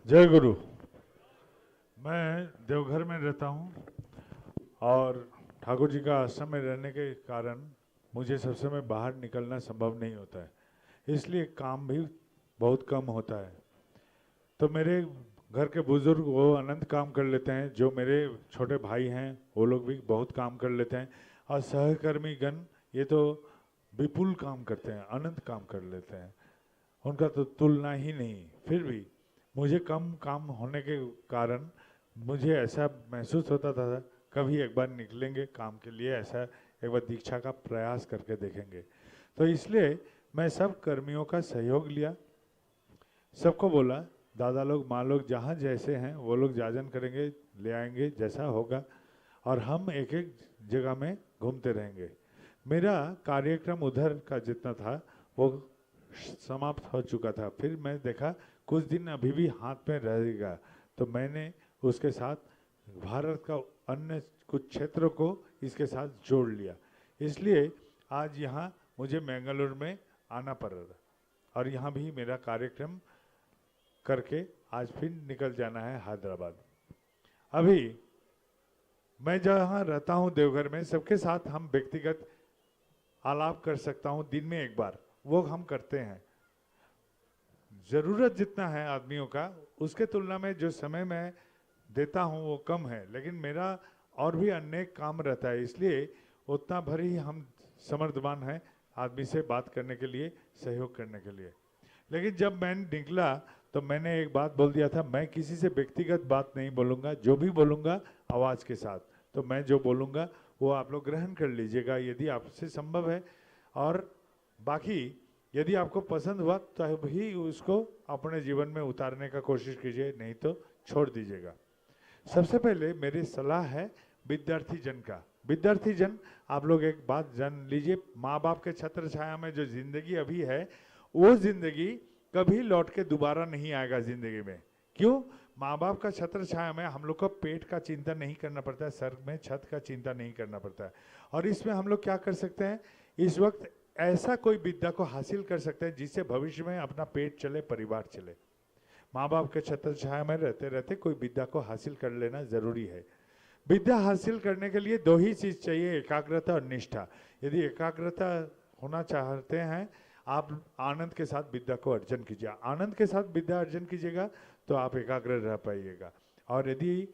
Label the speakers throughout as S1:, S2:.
S1: जय गुरु। मैं देवघर में रहता हूँ और ठाकुर जी का आश्रम में रहने के कारण मुझे सब समय बाहर निकलना संभव नहीं होता है, इसलिए काम भी बहुत कम होता है। तो मेरे घर के बुजुर्ग वो अनंत काम कर लेते हैं, जो मेरे छोटे भाई हैं वो लोग भी बहुत काम कर लेते हैं, और सहकर्मी गण ये तो विपुल काम करते हैं, अनंत काम कर लेते हैं, उनका तो तुलना ही नहीं। फिर भी मुझे कम काम होने के कारण मुझे ऐसा महसूस होता था, कभी एक बार निकलेंगे काम के लिए, ऐसा एक बार दीक्षा का प्रयास करके देखेंगे। तो इसलिए मैं सब कर्मियों का सहयोग लिया, सबको बोला दादा लोग माँ लोग जहाँ जैसे हैं वो लोग जाजन करेंगे, ले आएंगे जैसा होगा, और हम एक एक जगह में घूमते रहेंगे। मेरा कार्यक्रम उधर का जितना था वो समाप्त हो चुका था। फिर मैं देखा कुछ दिन अभी भी हाथ में रहेगा, तो मैंने उसके साथ भारत का अन्य कुछ क्षेत्रों को इसके साथ जोड़ लिया। इसलिए आज यहाँ मुझे बेंगलुरु में आना पड़ रहा, और यहाँ भी मेरा कार्यक्रम करके आज फिर निकल जाना है हैदराबाद। अभी मैं जहाँ रहता हूँ देवघर में, सबके साथ हम व्यक्तिगत आलाप कर सकता हूँ दिन में एक बार, वो हम करते हैं। ज़रूरत जितना है आदमियों का, उसके तुलना में जो समय मैं देता हूँ वो कम है, लेकिन मेरा और भी अनेक काम रहता है, इसलिए उतना भर ही हम समर्थवान हैं आदमी से बात करने के लिए, सहयोग करने के लिए। लेकिन जब मैं निकला तो मैंने एक बात बोल दिया था, मैं किसी से व्यक्तिगत बात नहीं बोलूँगा, जो भी बोलूँगा आवाज़ के साथ। तो मैं जो बोलूँगा वो आप लोग ग्रहण कर लीजिएगा यदि आपसे संभव है, और बाकी यदि आपको पसंद हुआ तो भी उसको अपने जीवन में उतारने का कोशिश कीजिए, नहीं तो छोड़ दीजिएगा। सबसे पहले मेरी सलाह है विद्यार्थी जन का। विद्यार्थी जन, आप लोग एक बात जान लीजिए, माँ बाप के छत्र छाया में जो जिंदगी अभी है, वो जिंदगी कभी लौट के दोबारा नहीं आएगा जिंदगी में। क्यों? माँ बाप का छत्र छाया में हम लोग को पेट का चिंता नहीं करना पड़ता है, सर में छत का चिंता नहीं करना पड़ता है। और इसमें हम लोग क्या कर सकते हैं, इस वक्त ऐसा कोई विद्या को हासिल कर सकते हैं जिससे भविष्य में अपना पेट चले, परिवार चले। माँ बाप के छत्र छाया में रहते रहते कोई विद्या को हासिल कर लेना जरूरी है। विद्या हासिल करने के लिए दो ही चीज चाहिए, एकाग्रता और निष्ठा। यदि एकाग्रता होना चाहते हैं, आप आनंद के साथ विद्या को अर्जन कीजिए। आनंद के साथ विद्या अर्जन कीजिएगा तो आप एकाग्र रह पाइएगा। और यदि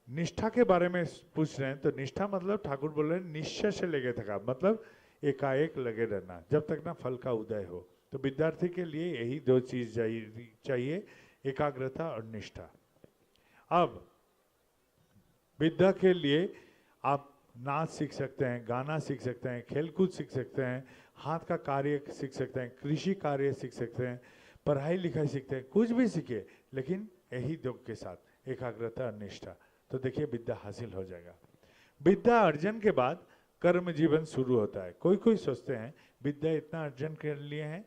S1: निष्ठा के बारे में पूछ रहे हैं, तो निष्ठा मतलब ठाकुर बोल रहे हैं निश्चय से लगे थका, मतलब एकाएक लगे रहना जब तक ना फल का उदय हो। तो विद्यार्थी के लिए यही दो चीज चाहिए, एकाग्रता और निष्ठा। अब विद्या के लिए आप नाच सीख सकते हैं, गाना सीख सकते हैं, खेलकूद सीख सकते हैं, हाथ का कार्य सीख सकते हैं, कृषि कार्य सीख सकते हैं, पढ़ाई लिखाई सीखते हैं, कुछ भी सीखिए, लेकिन यही दो के साथ एकाग्रता और निष्ठा। तो देखिए विद्या हासिल हो जाएगा। विद्या अर्जन के बाद कर्म जीवन शुरू होता है। कोई कोई सोचते हैं विद्या इतना अर्जन कर लिए हैं,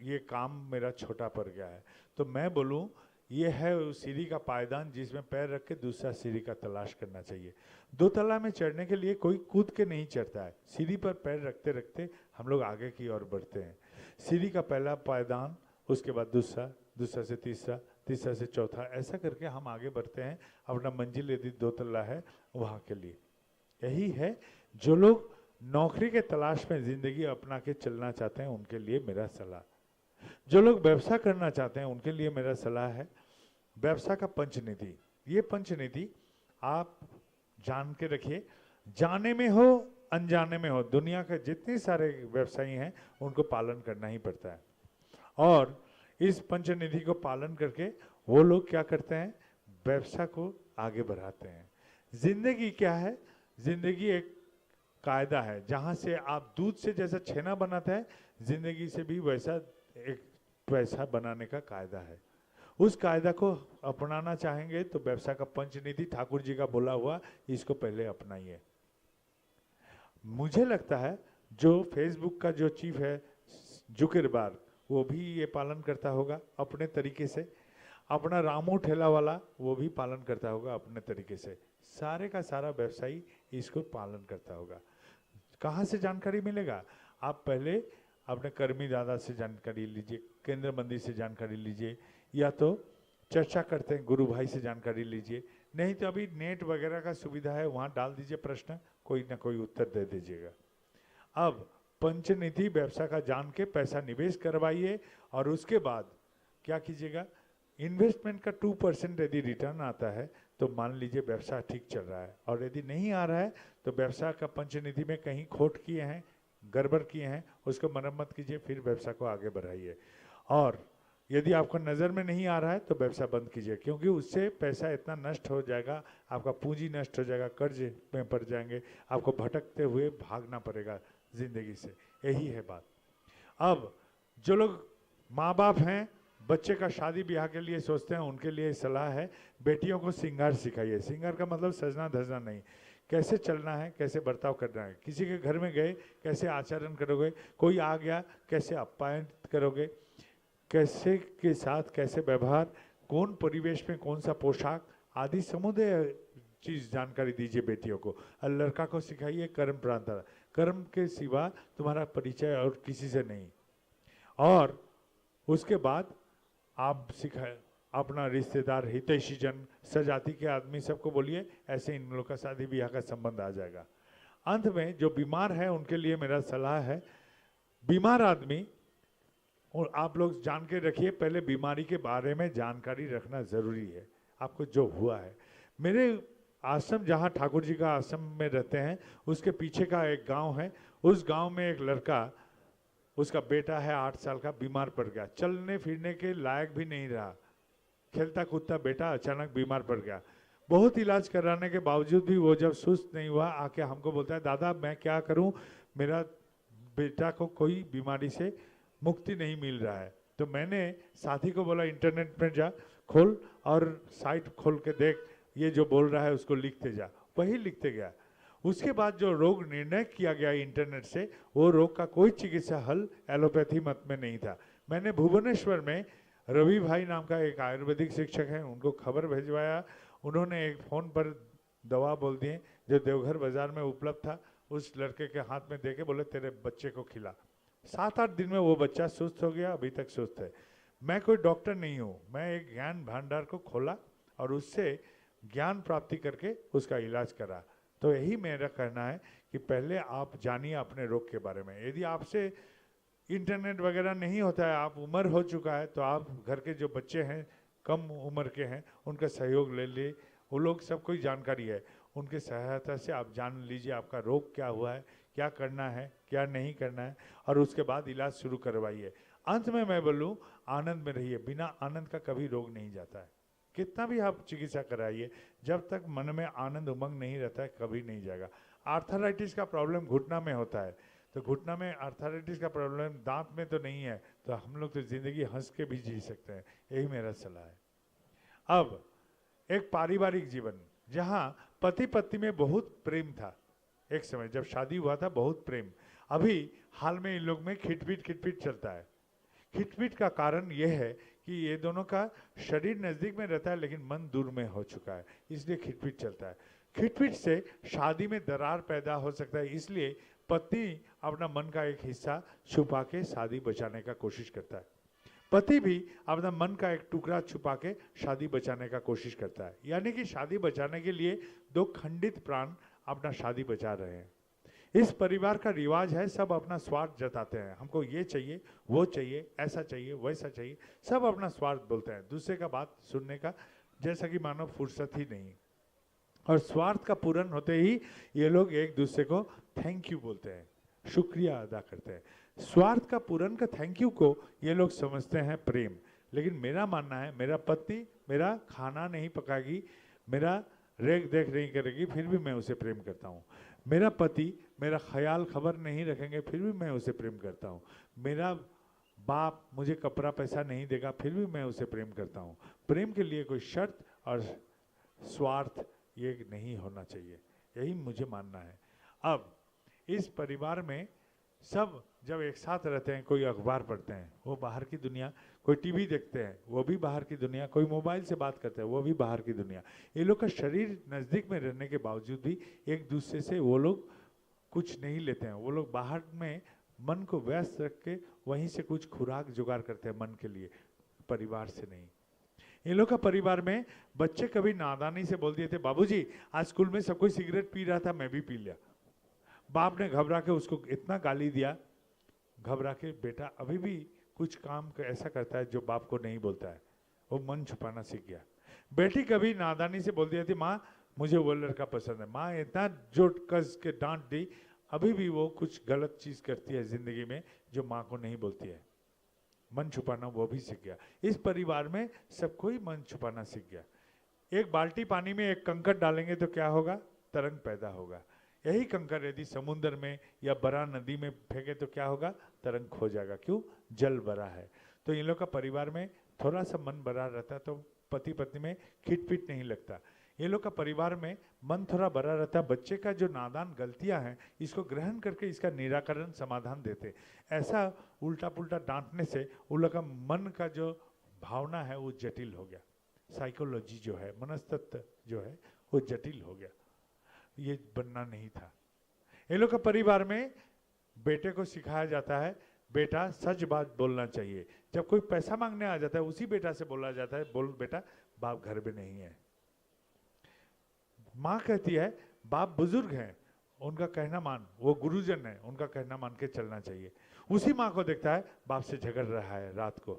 S1: ये काम मेरा छोटा पड़ गया है। तो मैं बोलूँ, ये है उस सीढ़ी का पायदान जिसमें पैर रख के दूसरा सीढ़ी का तलाश करना चाहिए। दो तला में चढ़ने के लिए कोई कूद के नहीं चढ़ता है, सीढ़ी पर पैर रखते रखते हम लोग आगे की ओर बढ़ते हैं। सीढ़ी का पहला पायदान, उसके बाद दूसरा, दूसरा से तीसरा, तीसरा से चौथा, ऐसा करके हम आगे बढ़ते हैं अपना मंजिल यदि दो तल्ला है वहाँ के लिए। यही है जो लोग नौकरी के तलाश में जिंदगी अपना के चलना चाहते हैं उनके लिए मेरा सलाह। जो लोग व्यवसाय करना चाहते हैं उनके लिए मेरा सलाह है व्यवसाय का पंचनीति। ये पंचनीति आप जान के रखिए, जाने में हो अनजाने में हो, दुनिया के जितने सारे व्यवसायी हैं उनको पालन करना ही पड़ता है। और इस पंचनिधि को पालन करके वो लोग क्या करते हैं, व्यवसाय को आगे बढ़ाते हैं। जिंदगी क्या है, जिंदगी एक कायदा है, जहाँ से आप दूध से जैसा छेना बनाता है, जिंदगी से भी वैसा एक पैसा बनाने का कायदा है। उस कायदा को अपनाना चाहेंगे तो व्यवसाय का पंचनिधि ठाकुर जी का बोला हुआ, इसको पहले अपनाइए। मुझे लगता है जो फेसबुक का जो चीफ है जुकरबर्ग, वो भी ये पालन करता होगा अपने तरीके से। अपना रामू ठेला वाला वो भी पालन करता होगा अपने तरीके से। सारे का सारा व्यवसायी इसको पालन करता होगा। कहाँ से जानकारी मिलेगा? आप पहले अपने कर्मी दादा से जानकारी लीजिए, केंद्र मंदिर से जानकारी लीजिए, या तो चर्चा करते हैं, गुरु भाई से जानकारी लीजिए, नहीं तो अभी नेट वगैरह का सुविधा है, वहाँ डाल दीजिए प्रश्न, कोई ना कोई उत्तर दे दीजिएगा। अब पंचनिधि व्यवसाय का जान के पैसा निवेश करवाइए और उसके बाद क्या कीजिएगा, इन्वेस्टमेंट का 2% यदि रिटर्न आता है तो मान लीजिए व्यवसाय ठीक चल रहा है, और यदि नहीं आ रहा है तो व्यवसाय का पंचनिधि में कहीं खोट किए हैं, गड़बड़ किए हैं, उसको मरम्मत कीजिए, फिर व्यवसाय को आगे बढ़ाइए। और यदि आपको नज़र में नहीं आ रहा है तो व्यवसाय बंद कीजिए, क्योंकि उससे पैसा इतना नष्ट हो जाएगा, आपका पूंजी नष्ट हो जाएगा, कर्ज में पड़ जाएंगे, आपको भटकते हुए भागना पड़ेगा जिंदगी से। यही है बात। अब जो लोग माँ बाप हैं, बच्चे का शादी ब्याह के लिए सोचते हैं, उनके लिए सलाह है, बेटियों को श्रृंगार सिखाइए। श्रृंगार का मतलब सजना धजना नहीं, कैसे चलना है, कैसे बर्ताव करना है, किसी के घर में गए कैसे आचरण करोगे, कोई आ गया कैसे आप्यायन करोगे, कैसे के साथ कैसे व्यवहार, कौन परिवेश में कौन सा पोशाक आदि समुदाय चीज जानकारी दीजिए बेटियों को। और लड़का को सिखाइए कर्म प्रांता, कर्म के सिवा तुम्हारा परिचय और किसी से नहीं। और उसके बाद आप सिखाए अपना रिश्तेदार, हितैषी जन, सजाति के आदमी सबको बोलिए, ऐसे इन लोगों का शादी ब्याह का संबंध आ जाएगा। अंत में जो बीमार है उनके लिए मेरा सलाह है, बीमार आदमी, और आप लोग जान के रखिए, पहले बीमारी के बारे में जानकारी रखना जरूरी है, आपको जो हुआ है। मेरे आश्रम, जहाँ ठाकुर जी का आश्रम में रहते हैं, उसके पीछे का एक गांव है, उस गांव में एक लड़का, उसका बेटा है 8 साल का, बीमार पड़ गया, चलने फिरने के लायक भी नहीं रहा, खेलता कूदता बेटा अचानक बीमार पड़ गया। बहुत इलाज कराने के बावजूद भी वो जब सुस्त नहीं हुआ, आके हमको बोलता है, दादा मैं क्या करूं, मेरा बेटा को कोई बीमारी से मुक्ति नहीं मिल रहा है। तो मैंने साथी को बोला, इंटरनेट पर जा, खोल और साइट खोल के देख, ये जो बोल रहा है उसको लिखते जा। वही लिखते गया। उसके बाद जो रोग निर्णय किया गया इंटरनेट से, वो रोग का कोई चिकित्सा हल एलोपैथी मत में नहीं था। मैंने भुवनेश्वर में रवि भाई नाम का एक आयुर्वेदिक शिक्षक है, उनको खबर भिजवाया, उन्होंने एक फ़ोन पर दवा बोल दिए जो देवघर बाजार में उपलब्ध था, उस लड़के के हाथ में देके बोले तेरे बच्चे को खिला। 7-8 दिन में वो बच्चा सुस्त हो गया, अभी तक सुस्त है। मैं कोई डॉक्टर नहीं हूँ, मैं एक ज्ञान भंडार को खोला और उससे ज्ञान प्राप्ति करके उसका इलाज करा। तो यही मेरा कहना है कि पहले आप जानिए अपने रोग के बारे में। यदि आपसे इंटरनेट वगैरह नहीं होता है, आप उम्र हो चुका है, तो आप घर के जो बच्चे हैं कम उम्र के हैं, उनका सहयोग ले लिए, वो लोग सब कोई जानकारी है, उनके सहायता से आप जान लीजिए आपका रोग क्या हुआ है, क्या करना है, क्या नहीं करना है, और उसके बाद इलाज शुरू करवाइए। अंत में मैं बोलूँ, आनंद में रहिए, बिना आनंद का कभी रोग नहीं जाता है। कितना भी आप चिकित्सा कराइए, जब तक मन में आनंद उमंग नहीं रहता है, कभी नहीं जाएगा। आर्थराइटिस का प्रॉब्लम घुटना में होता है, तो घुटना में आर्थराइटिस का प्रॉब्लम दांत में तो नहीं है, तो हम लोग तो जिंदगी हंस के भी जी सकते हैं। यही मेरा सलाह है। अब एक पारिवारिक जीवन, जहाँ पति पत्नी में बहुत प्रेम था, एक समय जब शादी हुआ था बहुत प्रेम, अभी हाल में इन लोग में खिटपिट चलता है। खिटपिट का कारण यह है कि ये दोनों का शरीर नजदीक में रहता है लेकिन मन दूर में हो चुका है, इसलिए खिटपिट चलता है। खिटपिट से शादी में दरार पैदा हो सकता है, इसलिए पत्नी अपना मन का एक हिस्सा छुपा के शादी बचाने का कोशिश करता है, पति भी अपना मन का एक टुकड़ा छुपा के शादी बचाने का कोशिश करता है। यानी कि शादी बचाने के लिए दो खंडित प्राण अपना शादी बचा रहे हैं। इस परिवार का रिवाज है, सब अपना स्वार्थ जताते हैं, हमको ये चाहिए, वो चाहिए, ऐसा चाहिए, वैसा चाहिए, सब अपना स्वार्थ बोलते हैं, दूसरे का बात सुनने का जैसा कि मानो फुर्सत ही नहीं। और स्वार्थ का पूर्ण होते ही ये लोग एक दूसरे को थैंक यू बोलते हैं, शुक्रिया अदा करते हैं। स्वार्थ का पूर्ण का थैंक यू को ये लोग समझते हैं प्रेम। लेकिन मेरा मानना है, मेरा पति मेरा खाना नहीं पकाएगी, मेरा रेख देख नहीं करेगी, फिर भी मैं उसे प्रेम करता हूँ। मेरा पति मेरा ख्याल खबर नहीं रखेंगे, फिर भी मैं उसे प्रेम करता हूँ। मेरा बाप मुझे कपड़ा पैसा नहीं देगा, फिर भी मैं उसे प्रेम करता हूँ। प्रेम के लिए कोई शर्त और स्वार्थ ये नहीं होना चाहिए, यही मुझे मानना है। अब इस परिवार में सब जब एक साथ रहते हैं, कोई अखबार पढ़ते हैं वो बाहर की दुनिया, कोई टीवी देखते हैं वो भी बाहर की दुनिया, कोई मोबाइल से बात करते हैं वो भी बाहर की दुनिया। ये लोग का शरीर नज़दीक में रहने के बावजूद भी एक दूसरे से वो लोग कुछ नहीं लेते हैं। वो लोग बाहर में मन को व्यस्त रख के वहीं से कुछ खुराक जुगाड़ करते हैं मन के लिए, परिवार से नहीं। इन लोग का परिवार में बच्चे कभी नादानी से बोल दिए थे, बाबूजी आज स्कूल में सब कोई सिगरेट पी रहा था, मैं भी पी लिया। बाप ने घबरा के उसको इतना गाली दिया, घबरा के बेटा अभी भी कुछ काम ऐसा करता है जो बाप को नहीं बोलता है, वो मन छुपाना सीख गया। बेटी कभी नादानी से बोल दिया थी, माँ मुझे वो लड़का पसंद है, माँ इतना जोर कस के डांट दी, अभी भी वो कुछ गलत चीज करती है जिंदगी में जो माँ को नहीं बोलती है। मन छुपाना वो भी सीख गया। इस परिवार में सबको ही मन छुपाना सीख गया। एक बाल्टी पानी में एक कंकड़ डालेंगे तो क्या होगा? तरंग पैदा होगा। यही कंकड़ यदि समुद्र में या बड़ा नदी में फेंके तो क्या होगा? तरंग खो जाएगा। क्यों? जल बड़ा है। तो इन लोग का परिवार में थोड़ा सा मन बड़ा रहता तो पति पत्नी में खिटपिट नहीं लगता। ये लोग का परिवार में मन थोड़ा बड़ा रहता, बच्चे का जो नादान गलतियां हैं इसको ग्रहण करके इसका निराकरण समाधान देते। ऐसा उल्टा पुल्टा डांटने से उन लोग का मन का जो भावना है वो जटिल हो गया। साइकोलॉजी जो है, मनस्तत्व जो है वो जटिल हो गया। ये बनना नहीं था। ये लोग का परिवार में बेटे को सिखाया जाता है, बेटा सच बात बोलना चाहिए। जब कोई पैसा मांगने आ जाता है उसी बेटा से बोला जाता है, बोल बेटा बाप घर में नहीं है। माँ कहती है बाप बुजुर्ग हैं, उनका कहना मान, वो गुरुजन है, उनका कहना मान के चलना चाहिए। उसी माँ को देखता है बाप से झगड़ रहा है रात को,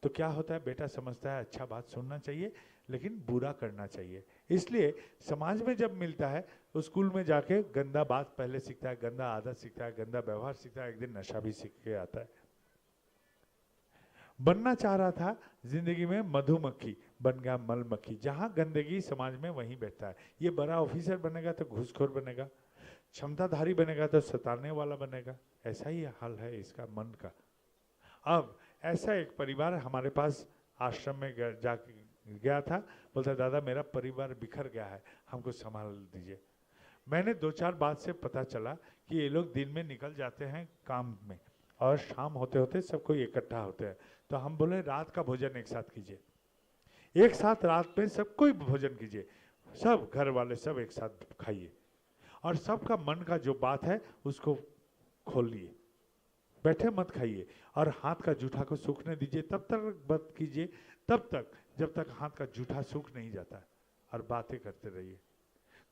S1: तो क्या होता है? बेटा समझता है अच्छा बात सुनना चाहिए लेकिन बुरा करना चाहिए। इसलिए समाज में जब मिलता है तो स्कूल में जाके गंदा बात पहले सीखता है, गंदा आदत सीखता है, गंदा व्यवहार सीखता है, एक दिन नशा भी सीख के आता है। बनना चाह रहा था जिंदगी में मधुमक्खी, बन गया मलमक्खी। जहां गंदगी समाज में वहीं बैठता है। ये बड़ा ऑफिसर बनेगा तो घूसखोर बनेगा, क्षमताधारी बनेगा तो सताने वाला बनेगा। ऐसा ही हाल है इसका मन का। अब ऐसा एक परिवार हमारे पास आश्रम में जाके गया था, बोलता दादा मेरा परिवार बिखर गया है, हमको संभाल दीजिए। मैंने 2-4 बात से पता चला कि ये लोग दिन में निकल जाते हैं काम में और शाम होते होते सब कोई इकट्ठा होते हैं। तो हम बोले रात का भोजन एक साथ कीजिए, एक साथ रात में सब कोई भोजन कीजिए, सब घर वाले सब एक साथ खाइए और सबका मन का जो बात है उसको खोलिए। बैठे मत खाइए और हाथ का जूठा को सूखने दीजिए, तब तक बात कीजिए, तब तक जब तक हाथ का जूठा सूख नहीं जाता, और बातें करते रहिए।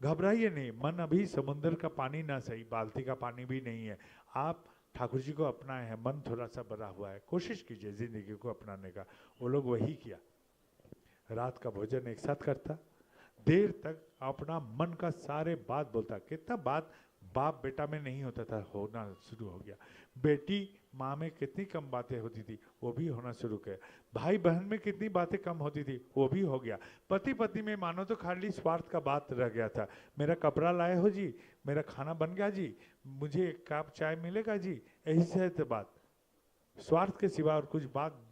S1: घबराइए नहीं, मन अभी समुद्र का पानी ना सही, बाल्टी का पानी भी नहीं है। आप ठाकुर जी को अपनाए हैं, मन थोड़ा सा बड़ा हुआ है, कोशिश कीजिए जिंदगी को अपनाने का। वो लोग वही किया, रात का भोजन एक साथ करता, देर तक अपना मन का सारे बात बोलता। कितना बात बाप बेटा में नहीं होता था, होना शुरू हो गया। बेटी माँ में कितनी कम बातें होती थी वो भी होना शुरू किया। भाई बहन में कितनी बातें कम होती थी वो भी हो गया। पति पत्नी में मानो तो खाली स्वार्थ का बात रह गया था, मेरा कपड़ा लाए हो जी, मेरा खाना बन गया जी, मुझे एक कप चाय मिलेगा जी, यही से तो बात। स्वार्थ के सिवा और कुछ बात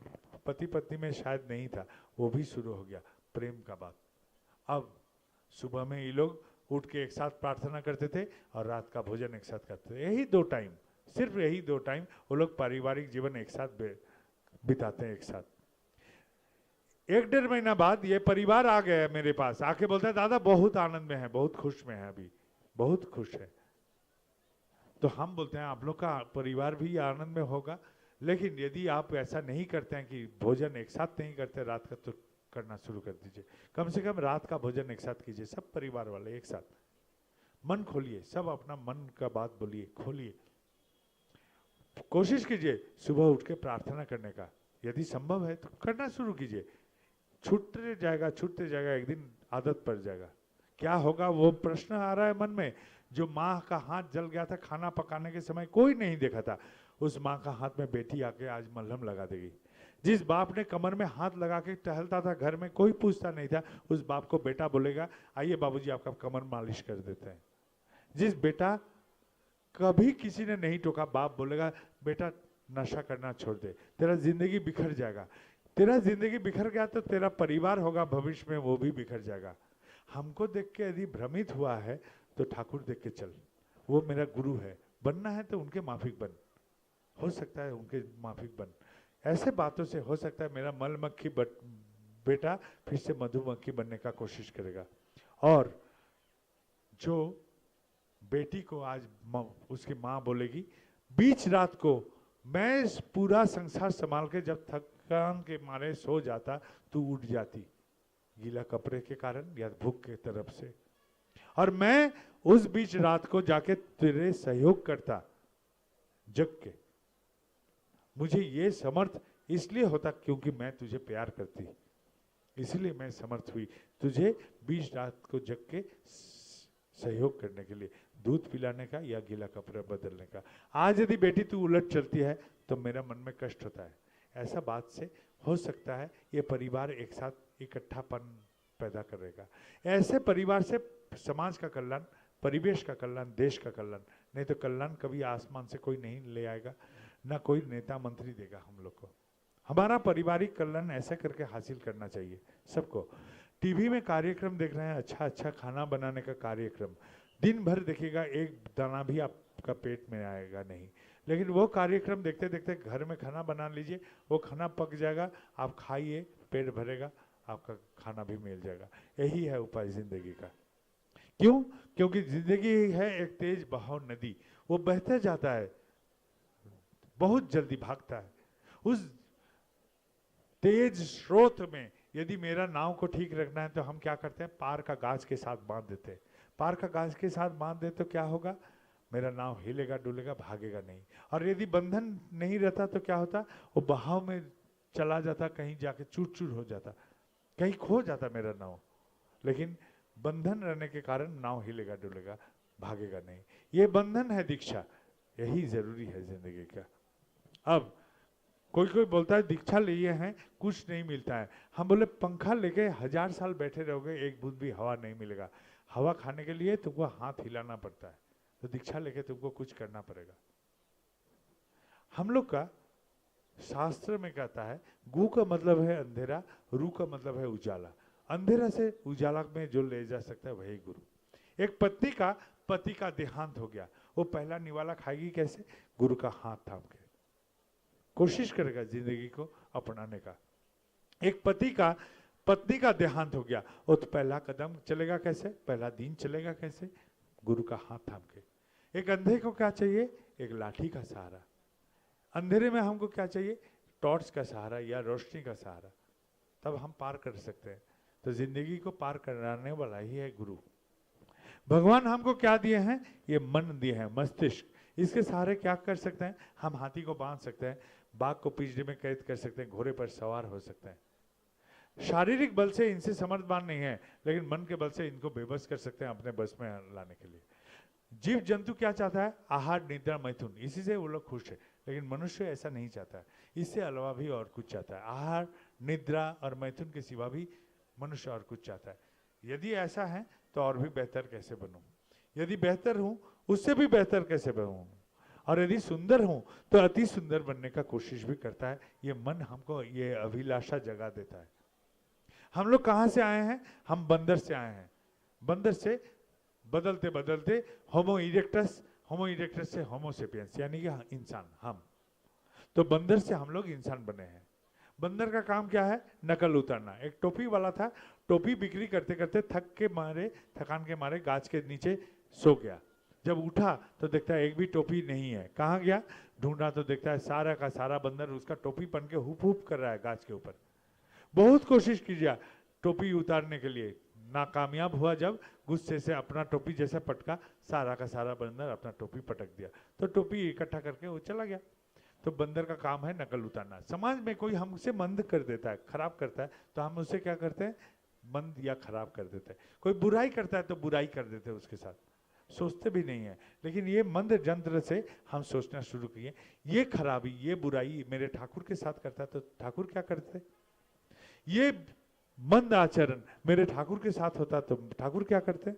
S1: पति पत्नी में शायद नहीं था, वो भी शुरू हो गया प्रेम का बात। अब सुबह में ये लोग उठ के एक साथ प्रार्थना करते थे और रात का भोजन एक साथ करते थे। यही 2 टाइम, सिर्फ यही 2 टाइम वो लोग पारिवारिक जीवन एक साथ बिताते हैं एक साथ। 1-1.5 महीना बाद ये परिवार आ गया मेरे पास, आके बोलता है दादा बहुत आनंद में है, बहुत खुश में है, अभी बहुत खुश है। तो हम बोलते हैं आप लोग का परिवार भी आनंद में होगा, लेकिन यदि आप ऐसा नहीं करते हैं कि भोजन एक साथ नहीं करते रात का, तो करना शुरू कर दीजिए। कम से कम रात का भोजन एक साथ कीजिए, सब परिवार वाले एक साथ। मन खोलिए, सब अपना मन का बात बोलिए, खोलिए। कोशिश कीजिए सुबह उठ के प्रार्थना करने का, यदि संभव है तो करना शुरू कीजिए। छूटते जाएगा, एक दिन आदत पड़ जाएगा। क्या होगा वो प्रश्न आ रहा है मन में। जो माँ का हाथ जल गया था खाना पकाने के समय, कोई नहीं देखा था, उस माँ का हाथ में बेटी आके आज मलहम लगा देगी। जिस बाप ने कमर में हाथ लगा के टहलता था घर में, कोई पूछता नहीं था, उस बाप को बेटा बोलेगा आइए बाबूजी आपका कमर मालिश कर देते हैं। जिस बेटा कभी किसी ने नहीं टोका, बाप बोलेगा बेटा नशा करना छोड़ दे, तेरा जिंदगी बिखर जाएगा। तेरा जिंदगी बिखर गया तो तेरा परिवार होगा भविष्य में, वो भी बिखर जाएगा। हमको देख के यदि भ्रमित हुआ है तो ठाकुर देख के चल, वो मेरा गुरु है, बनना है तो उनके माफिक बन, हो सकता है उनके माफिक बन। ऐसे बातों से हो सकता है मेरा मलमक्खी बेटा फिर से मधुमक्खी बनने का कोशिश करेगा। और जो बेटी को आज उसकी माँ बोलेगी बीच रात को, मैं पूरा संसार संभाल के जब थक थकान के मारे सो जाता, तू उठ जाती गीला कपड़े के कारण या भूख के तरफ से, और मैं उस बीच रात को जाके तेरे सहयोग करता जग के। मुझे ये समर्थ इसलिए होता क्योंकि मैं तुझे प्यार करती, इसलिए मैं समर्थ हुई तुझे बीच रात को जग के सहयोग करने के लिए, दूध पिलाने का या गीला कपड़ा बदलने का। आज यदि बेटी तू उलट चलती है तो मेरा मन में कष्ट होता है। ऐसा बात से हो सकता है ये परिवार एक साथ इकट्ठापन पैदा करेगा। ऐसे परिवार से समाज का कल्याण, परिवेश का कल्याण, देश का कल्याण, नहीं तो कल्याण कभी आसमान से कोई नहीं ले आएगा, ना कोई नेता मंत्री देगा हम लोग को। हमारा पारिवारिक कल्याण ऐसे करके हासिल करना चाहिए सबको। टीवी में कार्यक्रम देख रहे हैं, अच्छा अच्छा खाना बनाने का कार्यक्रम, दिन भर देखिएगा, एक दाना भी आपका पेट में आएगा नहीं। लेकिन वो कार्यक्रम देखते देखते घर में खाना बना लीजिए, वो खाना पक जाएगा, आप खाइए, पेट भरेगा, आपका खाना भी मिल जाएगा। यही है उपाय जिंदगी का। क्यों? क्योंकि जिंदगी है एक तेज बहाव नदी, वो बहते जाता है, बहुत जल्दी भागता है। उस तेज स्रोत में यदि मेरा नाव को ठीक रखना है तो हम क्या करते हैं, पार का गाज के साथ बांध देते हैं। पार का गाज के साथ बांध दे तो क्या होगा, मेरा नाव हिलेगा डुलेगा, भागेगा नहीं। और यदि बंधन नहीं रहता तो क्या होता, वो बहाव में चला जाता, कहीं जाके चूर चूर हो जाता, कहीं खो जाता मेरा नाव। लेकिन बंधन रहने के कारण नाव हिलेगा डुलेगा, भागेगा नहीं। ये बंधन है दीक्षा, यही जरूरी है जिंदगी का। अब कोई कोई बोलता है दीक्षा लिए हैं कुछ नहीं मिलता है। हम बोले पंखा लेके 1000 साल बैठे रहोगे, एक बूंद भी हवा नहीं मिलेगा। हवा खाने के लिए तुमको हाथ हिलाना पड़ता है, तो दीक्षा लेके तुमको कुछ करना पड़ेगा। हम लोग का शास्त्र में कहता है, गु का मतलब है अंधेरा, रू का मतलब है उजाला। अंधेरा से उजाला में जो ले जा सकता है वही गुरु। एक पत्नी का पति का देहांत हो गया, वो पहला निवाला खाएगी कैसे, गुरु का हाथ थाम के कोशिश करेगा जिंदगी को अपनाने का। एक पति का पत्नी का देहांत हो गया, वो तो पहला कदम चलेगा कैसे, पहला दिन चलेगा कैसे, गुरु का हाथ थाम के। एक अंधे को क्या चाहिए, एक लाठी का सहारा। अंधेरे में हमको क्या चाहिए, टॉर्च का सहारा या रोशनी का सहारा, तब हम पार कर सकते हैं। तो जिंदगी को पार कराने वाला ही है गुरु। भगवान हमको क्या दिए हैं, ये मन दिए हैं, मस्तिष्क। इसके सहारे क्या कर सकते हैं, हम हाथी को बांध सकते हैं, बाघ को पिंजरे में कैद कर सकते हैं, घोड़े पर सवार हो सकते हैं। शारीरिक बल से इनसे समर्थवान नहीं है, लेकिन मन के बल से इनको बेबस कर सकते हैं अपने बस में लाने के लिए। जीव जंतु क्या चाहता है, आहार निद्रा मैथुन, इसी से वो लोग खुश है। लेकिन मनुष्य ऐसा नहीं चाहता है, इससे अलावा भी और कुछ चाहता है। आहार निद्रा और मैथुन के सिवा भी मनुष्य और कुछ चाहता है। यदि ऐसा है तो और भी बेहतर कैसे बनूं, यदि बेहतर हूं उससे भी बेहतर कैसे बनूं, और यदि सुंदर हूं तो अति सुंदर बनने का कोशिश भी करता है। ये मन हमको ये अभिलाषा जगा देता है। हम लोग कहां से आए हैं, हम बंदर से आए हैं। बंदर से बदलते बदलते होमो इरेक्टस से होमो सेपियंस यानी कि इंसान, हम तो बंदर से हम लोग इंसान बने हैं। बंदर का काम क्या है, नकल उतारना। एक टोपी वाला था, टोपी बिक्री करते करते थकान के मारे गाछ के नीचे सो गया। जब उठा तो देखता है एक भी टोपी नहीं है, कहाँ गया, ढूंढा तो देखता है सारा का सारा बंदर उसका टोपी पहन के हुप हुप कर रहा है गाछ के ऊपर। बहुत कोशिश कीजिए टोपी उतारने के लिए, नाकामयाब हुआ। जब गुस्से से अपना टोपी जैसे पटका, सारा का सारा बंदर अपना टोपी पटक दिया, तो टोपी इकट्ठा करके वो चला गया। तो बंदर का काम है नकल उतारना। समाज में कोई हमसे मंद कर देता है, खराब करता है, तो हम उससे क्या करते हैं, मंद या खराब कर देते हैं। कोई बुराई करता है तो बुराई कर देते हैं उसके साथ, सोचते भी नहीं है। लेकिन ये मंद यंत्र से हम सोचना शुरू किए, ये खराबी ये बुराई मेरे ठाकुर के साथ करता है तो ठाकुर क्या करते, ये मंद आचरण मेरे ठाकुर के साथ होता तो ठाकुर क्या करते।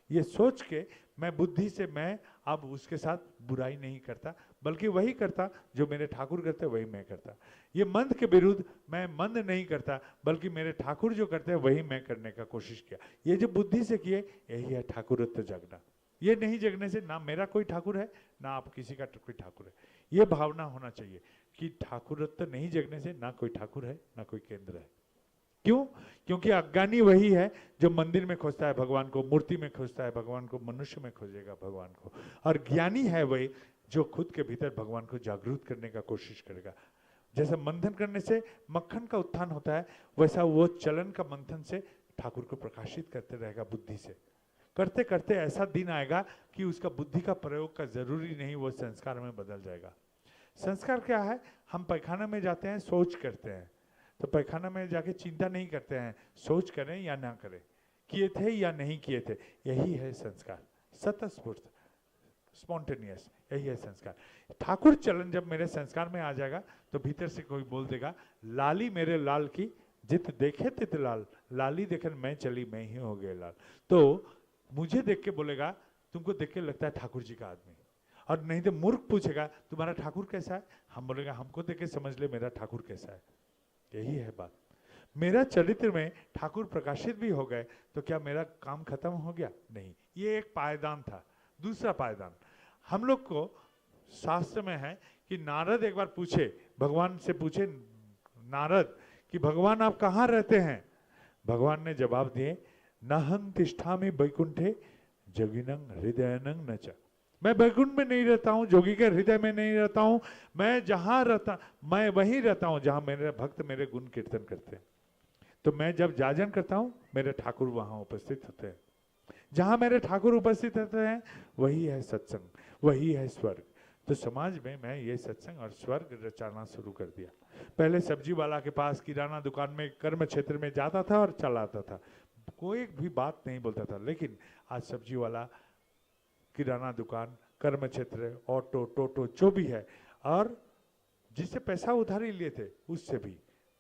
S1: ये सोच के मैं बुद्धि से मैं अब उसके साथ बुराई नहीं करता, बल्कि वही करता जो मेरे ठाकुर करते वही मैं करता। ये मंद के विरुद्ध मैं मंद नहीं करता, बल्कि मेरे ठाकुर जो करते हैं वही मैं करने का कोशिश किया। ये जो बुद्धि से किए, यही है ठाकुरत्व जगना। ये नहीं जगने से ना मेरा कोई ठाकुर है ना आप किसी का कोई ठाकुर है। ये भावना होना चाहिए कि ठाकुरत्व नहीं जगने से ना कोई ठाकुर है ना कोई केंद्र है। क्यों? क्योंकि अज्ञानी वही है जो मंदिर में खोजता है भगवान को, मूर्ति में खोजता है भगवान को, मनुष्य में खोजेगा भगवान को। और ज्ञानी है वही जो खुद के भीतर भगवान को जागरूक करने का कोशिश करेगा। जैसे मंथन करने से मक्खन का उत्थान होता है, वैसा वो चलन का मंथन से ठाकुर को प्रकाशित करते रहेगा बुद्धि से। करते करते ऐसा दिन आएगा कि उसका बुद्धि का प्रयोग का जरूरी नहीं, वो संस्कार में बदल जाएगा। संस्कार क्या है? हम पैखाना में जाते हैं, सोच करते हैं, तो पैखाना में जाके चिंता नहीं करते हैं सोच करें या ना करें, किए थे या नहीं किए थे। यही है संस्कार, स्वतःस्फूर्त, स्पॉन्टेनियस, यही है संस्कार। ठाकुर चलन जब मेरे संस्कार में आ जाएगा तो भीतर से कोई बोल देगा, लाली मेरे लाल की जित देखे तित लाल, लाली देखन मैं चली मैं ही हो गए लाल। तो मुझे देख के बोलेगा, तुमको देख के लगता है ठाकुर जी का आदमी। और नहीं तो मूर्ख पूछेगा तुम्हारा ठाकुर कैसा है, हम बोलेगा हमको देख के समझ ले मेरा ठाकुर कैसा है। यही है बात। मेरा चरित्र में ठाकुर प्रकाशित भी हो गए तो क्या मेरा काम खत्म हो गया? नहीं, ये एक पायदान था। दूसरा पायदान हम लोग को शास्त्र में है कि नारद एक बार पूछे, भगवान से पूछे नारद कि भगवान आप कहाँ रहते हैं? भगवान ने जवाब दिए, नहं तिष्ठामि वैकुंठे जोगिनं हृदयनं न च। मैं वैकुंठ में नहीं रहता हूँ, जोगी के हृदय में नहीं रहता हूँ, मैं जहाँ रहता मैं वहीं रहता हूँ जहाँ मेरे भक्त मेरे गुण कीर्तन करते हैं। तो मैं जब जाजन करता हूँ मेरे ठाकुर वहाँ उपस्थित होते हैं। जहाँ मेरे ठाकुर उपस्थित होते हैं वही है सत्संग, वही है स्वर्ग। तो समाज में मैं ये सत्संग और स्वर्ग रचाना शुरू कर दिया। पहले सब्जी वाला के पास, किराना दुकान में, कर्म क्षेत्र में जाता था और चला आता था, कोई भी बात नहीं बोलता था। लेकिन आज सब्जी वाला, किराना दुकान, कर्म क्षेत्र, ऑटो, टोटो जो भी है, और जिससे पैसा उधार ही लिए थे उससे भी,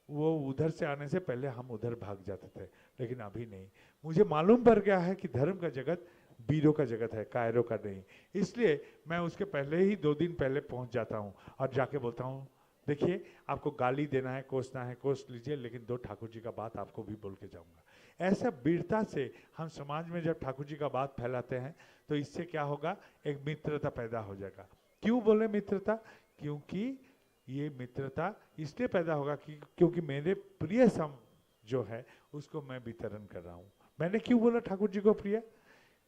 S1: वो उधर से आने से पहले हम उधर भाग जाते थे। लेकिन अभी नहीं। मुझे मालूम पड़ गया है कि धर्म का जगत वीरों का जगत है, कायरों का नहीं। इसलिए मैं उसके पहले ही 2 दिन पहले पहुंच जाता हूं और जाके बोलता हूं, देखिए आपको गाली देना है, कोसना है, कोस लीजिए, लेकिन 2 ठाकुर जी का बात आपको भी बोल के जाऊंगा। ऐसा वीरता से हम समाज में जब ठाकुर जी का बात फैलाते हैं तो इससे क्या होगा, एक मित्रता पैदा हो जाएगा। क्यों बोले मित्रता? क्योंकि ये मित्रता इसलिए पैदा होगा कि क्योंकि मेरे प्रिय सम जो है उसको मैं वितरण कर रहा हूँ। मैंने क्यों बोला ठाकुर जी को प्रिय?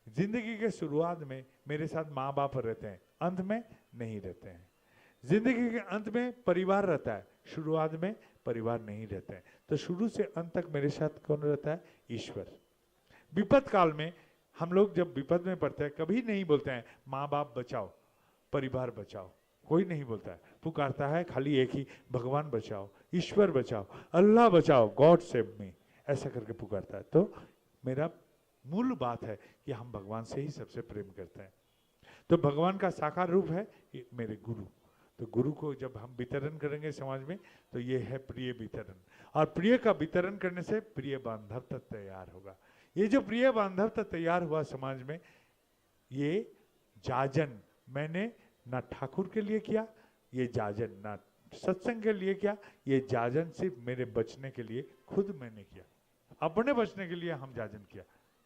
S1: जिंदगी के शुरुआत में मेरे साथ माँ बाप रहते हैं, अंत में नहीं रहते हैं। जिंदगी के अंत में परिवार रहता है, शुरुआत में परिवार नहीं रहते हैं। तो शुरू से अंत तक मेरे साथ कौन रहता है? ईश्वर। विपद काल में हम लोग जब विपद में पड़ते हैं कभी नहीं बोलते हैं माँ बाप बचाओ, परिवार बचाओ, कोई नहीं बोलता है। पुकारता है खाली एक ही, भगवान बचाओ, ईश्वर बचाओ, अल्लाह बचाओ, गॉड सेव मी, ऐसा करके पुकारता है। तो मेरा मूल बात है कि हम भगवान से ही सबसे प्रेम करते हैं। तो भगवान का साकार रूप है मेरे गुरु। तो गुरु को जब हम वितरण करेंगे समाज में तो ये है प्रिय वितरण। और प्रिय का वितरण करने से प्रिय बांधवता तैयार होगा। ये जो प्रिय बांधवता तैयार हुआ समाज में, ये जाजन मैंने ना ठाकुर के लिए किया, ये जाजन ना सत्संग के लिए किया, ये जाजन सिर्फ मेरे बचने के लिए खुद मैंने किया। अपने बचने के लिए हम जाजन किया,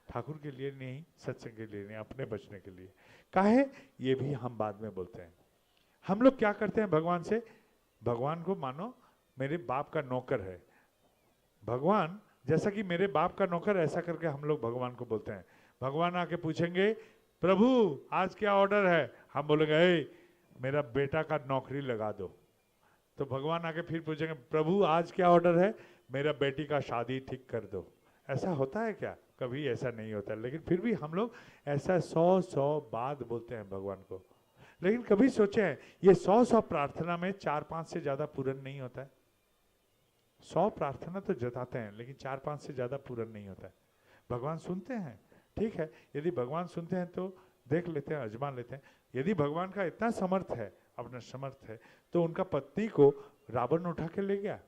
S1: ठाकुर के लिए नहीं, सत्संग के लिए नहीं, अपने बचने के लिए। काहे? ये भी हम बाद में बोलते हैं। हम लोग क्या करते हैं भगवान से? भगवान को मानो मेरे बाप का नौकर है। भगवान जैसा कि मेरे बाप का नौकर, ऐसा करके हम लोग भगवान को बोलते हैं। भगवान आके पूछेंगे प्रभु आज क्या ऑर्डर है? हम बोलेंगे मेरा बेटा का नौकरी लगा दो। तो भगवान आके फिर पूछेंगे प्रभु आज क्या ऑर्डर है? मेरा बेटी का शादी ठीक कर दो। ऐसा होता है क्या? कभी ऐसा नहीं होता। लेकिन फिर भी हम लोग ऐसा 100 बात बोलते हैं भगवान को। लेकिन कभी सोचे हैं ये 100 प्रार्थना में 4-5 से ज्यादा पूर्ण नहीं होता है। 100 प्रार्थना तो जताते हैं लेकिन 4-5 से ज्यादा पूर्ण नहीं होता है। भगवान सुनते हैं, ठीक है, यदि भगवान सुनते हैं तो देख लेते हैं, आजमा लेते हैं। यदि भगवान का इतना समर्थ है, अपना समर्थ है, तो उनका पत्नी को रावण उठा के ले गया।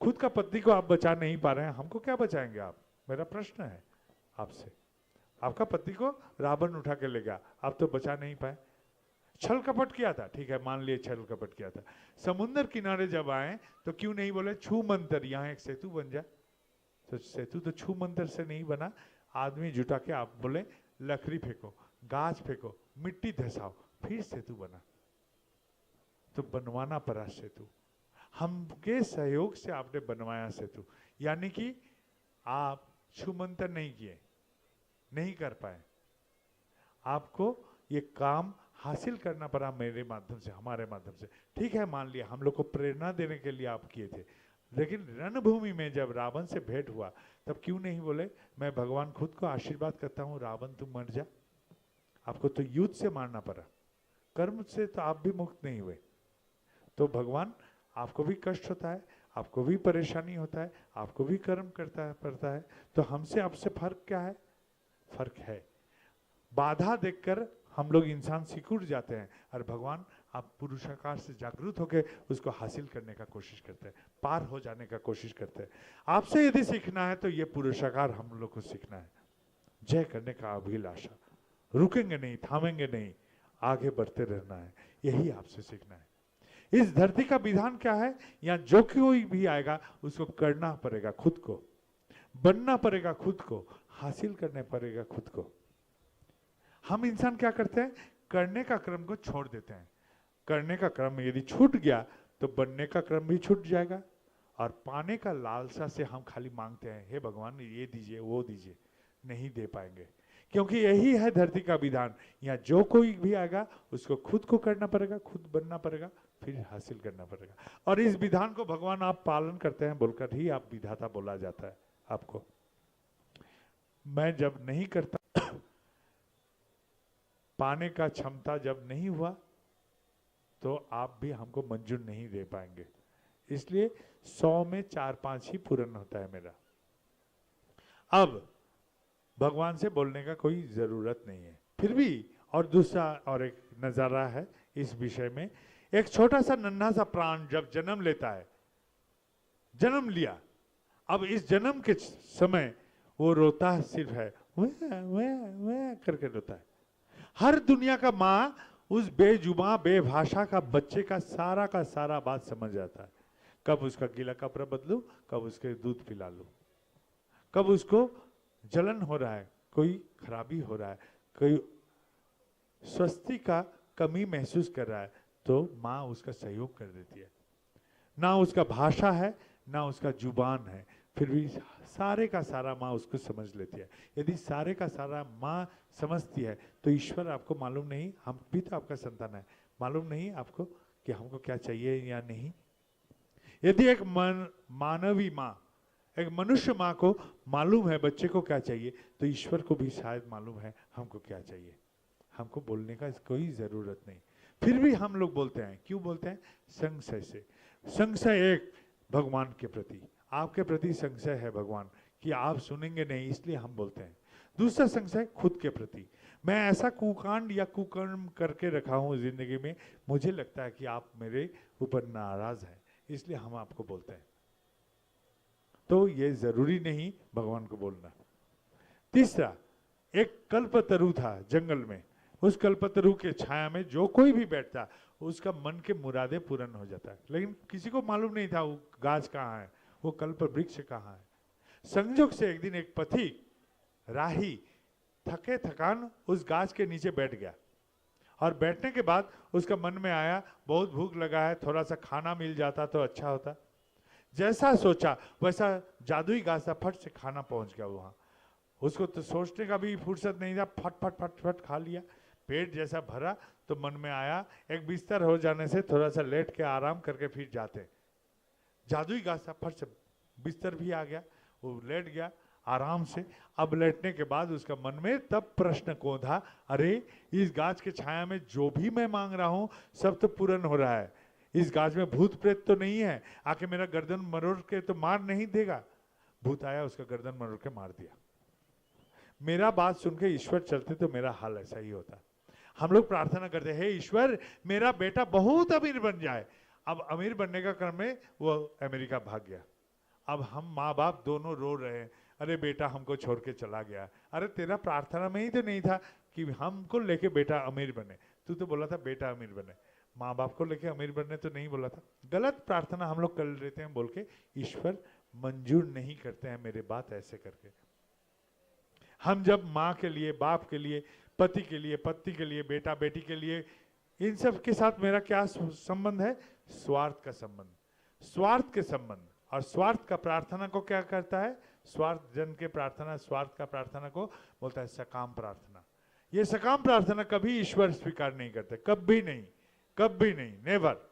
S1: खुद का पत्नी को आप बचा नहीं पा रहे हैं, हमको क्या बचाएंगे आप? मेरा प्रश्न है आपसे। आपका पति को रावण उठा के ले गया, आप तो बचा नहीं पाए। छल कपट किया था, ठीक है, मान लिए छल कपट किया था। समुद्र किनारे जब आए तो क्यों नहीं बोले छू मंतर, यहाँ एक सेतु बन जाए? तो सेतु तो छू मंतर से नहीं बना। आदमी जुटा के आप बोले लकड़ी फेंको, गाछ फेंको, मिट्टी धसाओ, फिर सेतु बना। तो बनवाना पड़ा सेतु, हमके सहयोग से आपने बनवाया सेतु। यानी कि आप छूमंतर नहीं किए, नहीं कर पाए, आपको ये काम हासिल करना पड़ा मेरे माध्यम से, हमारे माध्यम से। ठीक है, मान लिया हम लोग को प्रेरणा देने के लिए आप किए थे, लेकिन रणभूमि में जब रावण से भेंट हुआ तब क्यों नहीं बोले मैं भगवान खुद को आशीर्वाद करता हूँ रावण तुम मर जा। आपको तो युद्ध से मारना पड़ा, कर्म से तो आप भी मुक्त नहीं हुए। तो भगवान आपको भी कष्ट होता है, आपको भी परेशानी होता है, आपको भी कर्म करता पड़ता है, तो हमसे आपसे फर्क क्या है? फर्क है बाधा देखकर हम लोग इंसान सिकुड़ जाते हैं, और भगवान आप पुरुषाकार से जागृत होकर उसको हासिल करने का कोशिश करते हैं, पार हो जाने का कोशिश करते हैं। आपसे यदि सीखना है तो ये पुरुषाकार हम लोग को सीखना है, जय करने का अभिलाषा, रुकेंगे नहीं, थामेंगे नहीं, आगे बढ़ते रहना है, यही आपसे सीखना है। इस धरती का विधान क्या है? यहाँ जो कोई भी आएगा उसको करना पड़ेगा खुद को, बनना पड़ेगा खुद को, हासिल करने पड़ेगा खुद को। हम इंसान क्या करते हैं? करने का क्रम को छोड़ देते हैं। करने का क्रम यदि छूट गया तो बनने का क्रम भी छूट जाएगा, और पाने का लालसा से हम खाली मांगते हैं, हे भगवान ये दीजिए वो दीजिए, नहीं दे पाएंगे, क्योंकि यही है धरती का विधान। यहाँ जो कोई भी आएगा उसको खुद को करना पड़ेगा, खुद बनना पड़ेगा, फिर हासिल करना पड़ेगा। और इस विधान को भगवान आप पालन करते हैं बोलकर ही आप विधाता बोला जाता है आपको। मैं जब नहीं करता, पाने का क्षमता जब नहीं हुआ तो आप भी हमको मंजूर नहीं दे पाएंगे। इसलिए 100 में 4-5 ही पूर्ण होता है मेरा। अब भगवान से बोलने का कोई जरूरत नहीं है। फिर भी और दूसरा और एक नजारा है इस विषय में, एक छोटा सा नन्हा सा प्राण जब जन्म लेता है, जन्म लिया, अब इस जन्म के समय वो रोता है, सिर्फ है वह करके रोता है। हर दुनिया का माँ उस बेजुबां बेभाषा का बच्चे का सारा बात समझ जाता है। कब उसका गीला कपड़ा बदलूं, कब उसके दूध पिला लूं, कब उसको जलन हो रहा है, कोई खराबी हो रहा है, कोई स्वस्थी का कमी महसूस कर रहा है, तो माँ उसका सहयोग कर देती है। ना उसका भाषा है, ना उसका जुबान है, फिर भी सारे का सारा माँ उसको समझ लेती है। यदि सारे का सारा माँ समझती है तो ईश्वर आपको मालूम नहीं, हम भी तो आपका संतान है, मालूम नहीं आपको कि हमको क्या चाहिए या नहीं। यदि एक मानवी माँ, एक मनुष्य माँ को मालूम है बच्चे को क्या चाहिए, तो ईश्वर को भी शायद मालूम है हमको क्या चाहिए। हमको बोलने का कोई जरूरत नहीं, फिर भी हम लोग बोलते हैं। क्यों बोलते हैं? संशय से। संशय एक भगवान के प्रति, आपके प्रति संशय है भगवान कि आप सुनेंगे नहीं, इसलिए हम बोलते हैं। दूसरा संशय खुद के प्रति, मैं ऐसा कुकांड या कुकर्म करके रखा हूं जिंदगी में, मुझे लगता है कि आप मेरे ऊपर नाराज हैं, इसलिए हम आपको बोलते हैं। तो ये जरूरी नहीं भगवान को बोलना। तीसरा, एक कल्पतरु था जंगल में, उस कल्पतरु के छाया में जो कोई भी बैठता उसका मन के मुरादे पूर्ण हो जाता है, लेकिन किसी को मालूम नहीं था वो गाछ कहाँ है, वो कल्प वृक्ष कहाँ है। संयोग से एक दिन एक पथिक राही थके थकान उस गाछ के नीचे बैठ गया, और बैठने के बाद उसका मन में आया बहुत भूख लगा है, थोड़ा सा खाना मिल जाता तो अच्छा होता। जैसा सोचा वैसा जादुई गाछ था, फट से खाना पहुंच गया वहां। उसको तो सोचने का भी फुर्सत नहीं था, फट फट फट फट खा लिया। पेट जैसा भरा तो मन में आया एक बिस्तर हो जाने से थोड़ा सा लेट के आराम करके फिर जाते। जादुई गाछ था, फट से बिस्तर भी आ गया, वो लेट गया आराम से। अब लेटने के बाद उसका मन में तब प्रश्न कौन था, अरे इस गाछ के छाया में जो भी मैं मांग रहा हूं सब तो पूर्ण हो रहा है, इस गाछ में भूत प्रेत तो नहीं है, आके मेरा गर्दन मरोड़ के तो मार नहीं देगा। भूत आया, उसका गर्दन मरोड़ के मार दिया। मेरा बात सुन के ईश्वर चलते तो मेरा हाल ऐसा ही होता। हम लोग प्रार्थना करते हैं, हे ईश्वर मेरा बेटा बहुत अमीर बन जाए। अब अमीर बनने का क्रम में वो अमेरिका भाग गया। अब हम माँ बाप दोनों रो रहे हैं, अरे बेटा हमको छोड़ के चला गया। अरे तेरा प्रार्थना में ही तो नहीं था कि हमको लेके बेटा अमीर बने, तू तो बोला था बेटा अमीर बने, माँ बाप को लेके अमीर बनने तो नहीं बोला था। गलत प्रार्थना हम लोग कर लेते हैं बोल के ईश्वर मंजूर नहीं करते हैं मेरे बात ऐसे करके। हम जब माँ के लिए, बाप के लिए, पति के लिए, पत्नी के लिए, बेटा बेटी के लिए, इन सब के साथ मेरा क्या संबंध है? स्वार्थ का संबंध, स्वार्थ के संबंध। और स्वार्थ का प्रार्थना को क्या करता है? स्वार्थ जन के प्रार्थना, स्वार्थ का प्रार्थना को बोलता है सकाम प्रार्थना। ये सकाम प्रार्थना कभी ईश्वर स्वीकार नहीं करते, कभी नहीं, कभी नहीं, नेवर।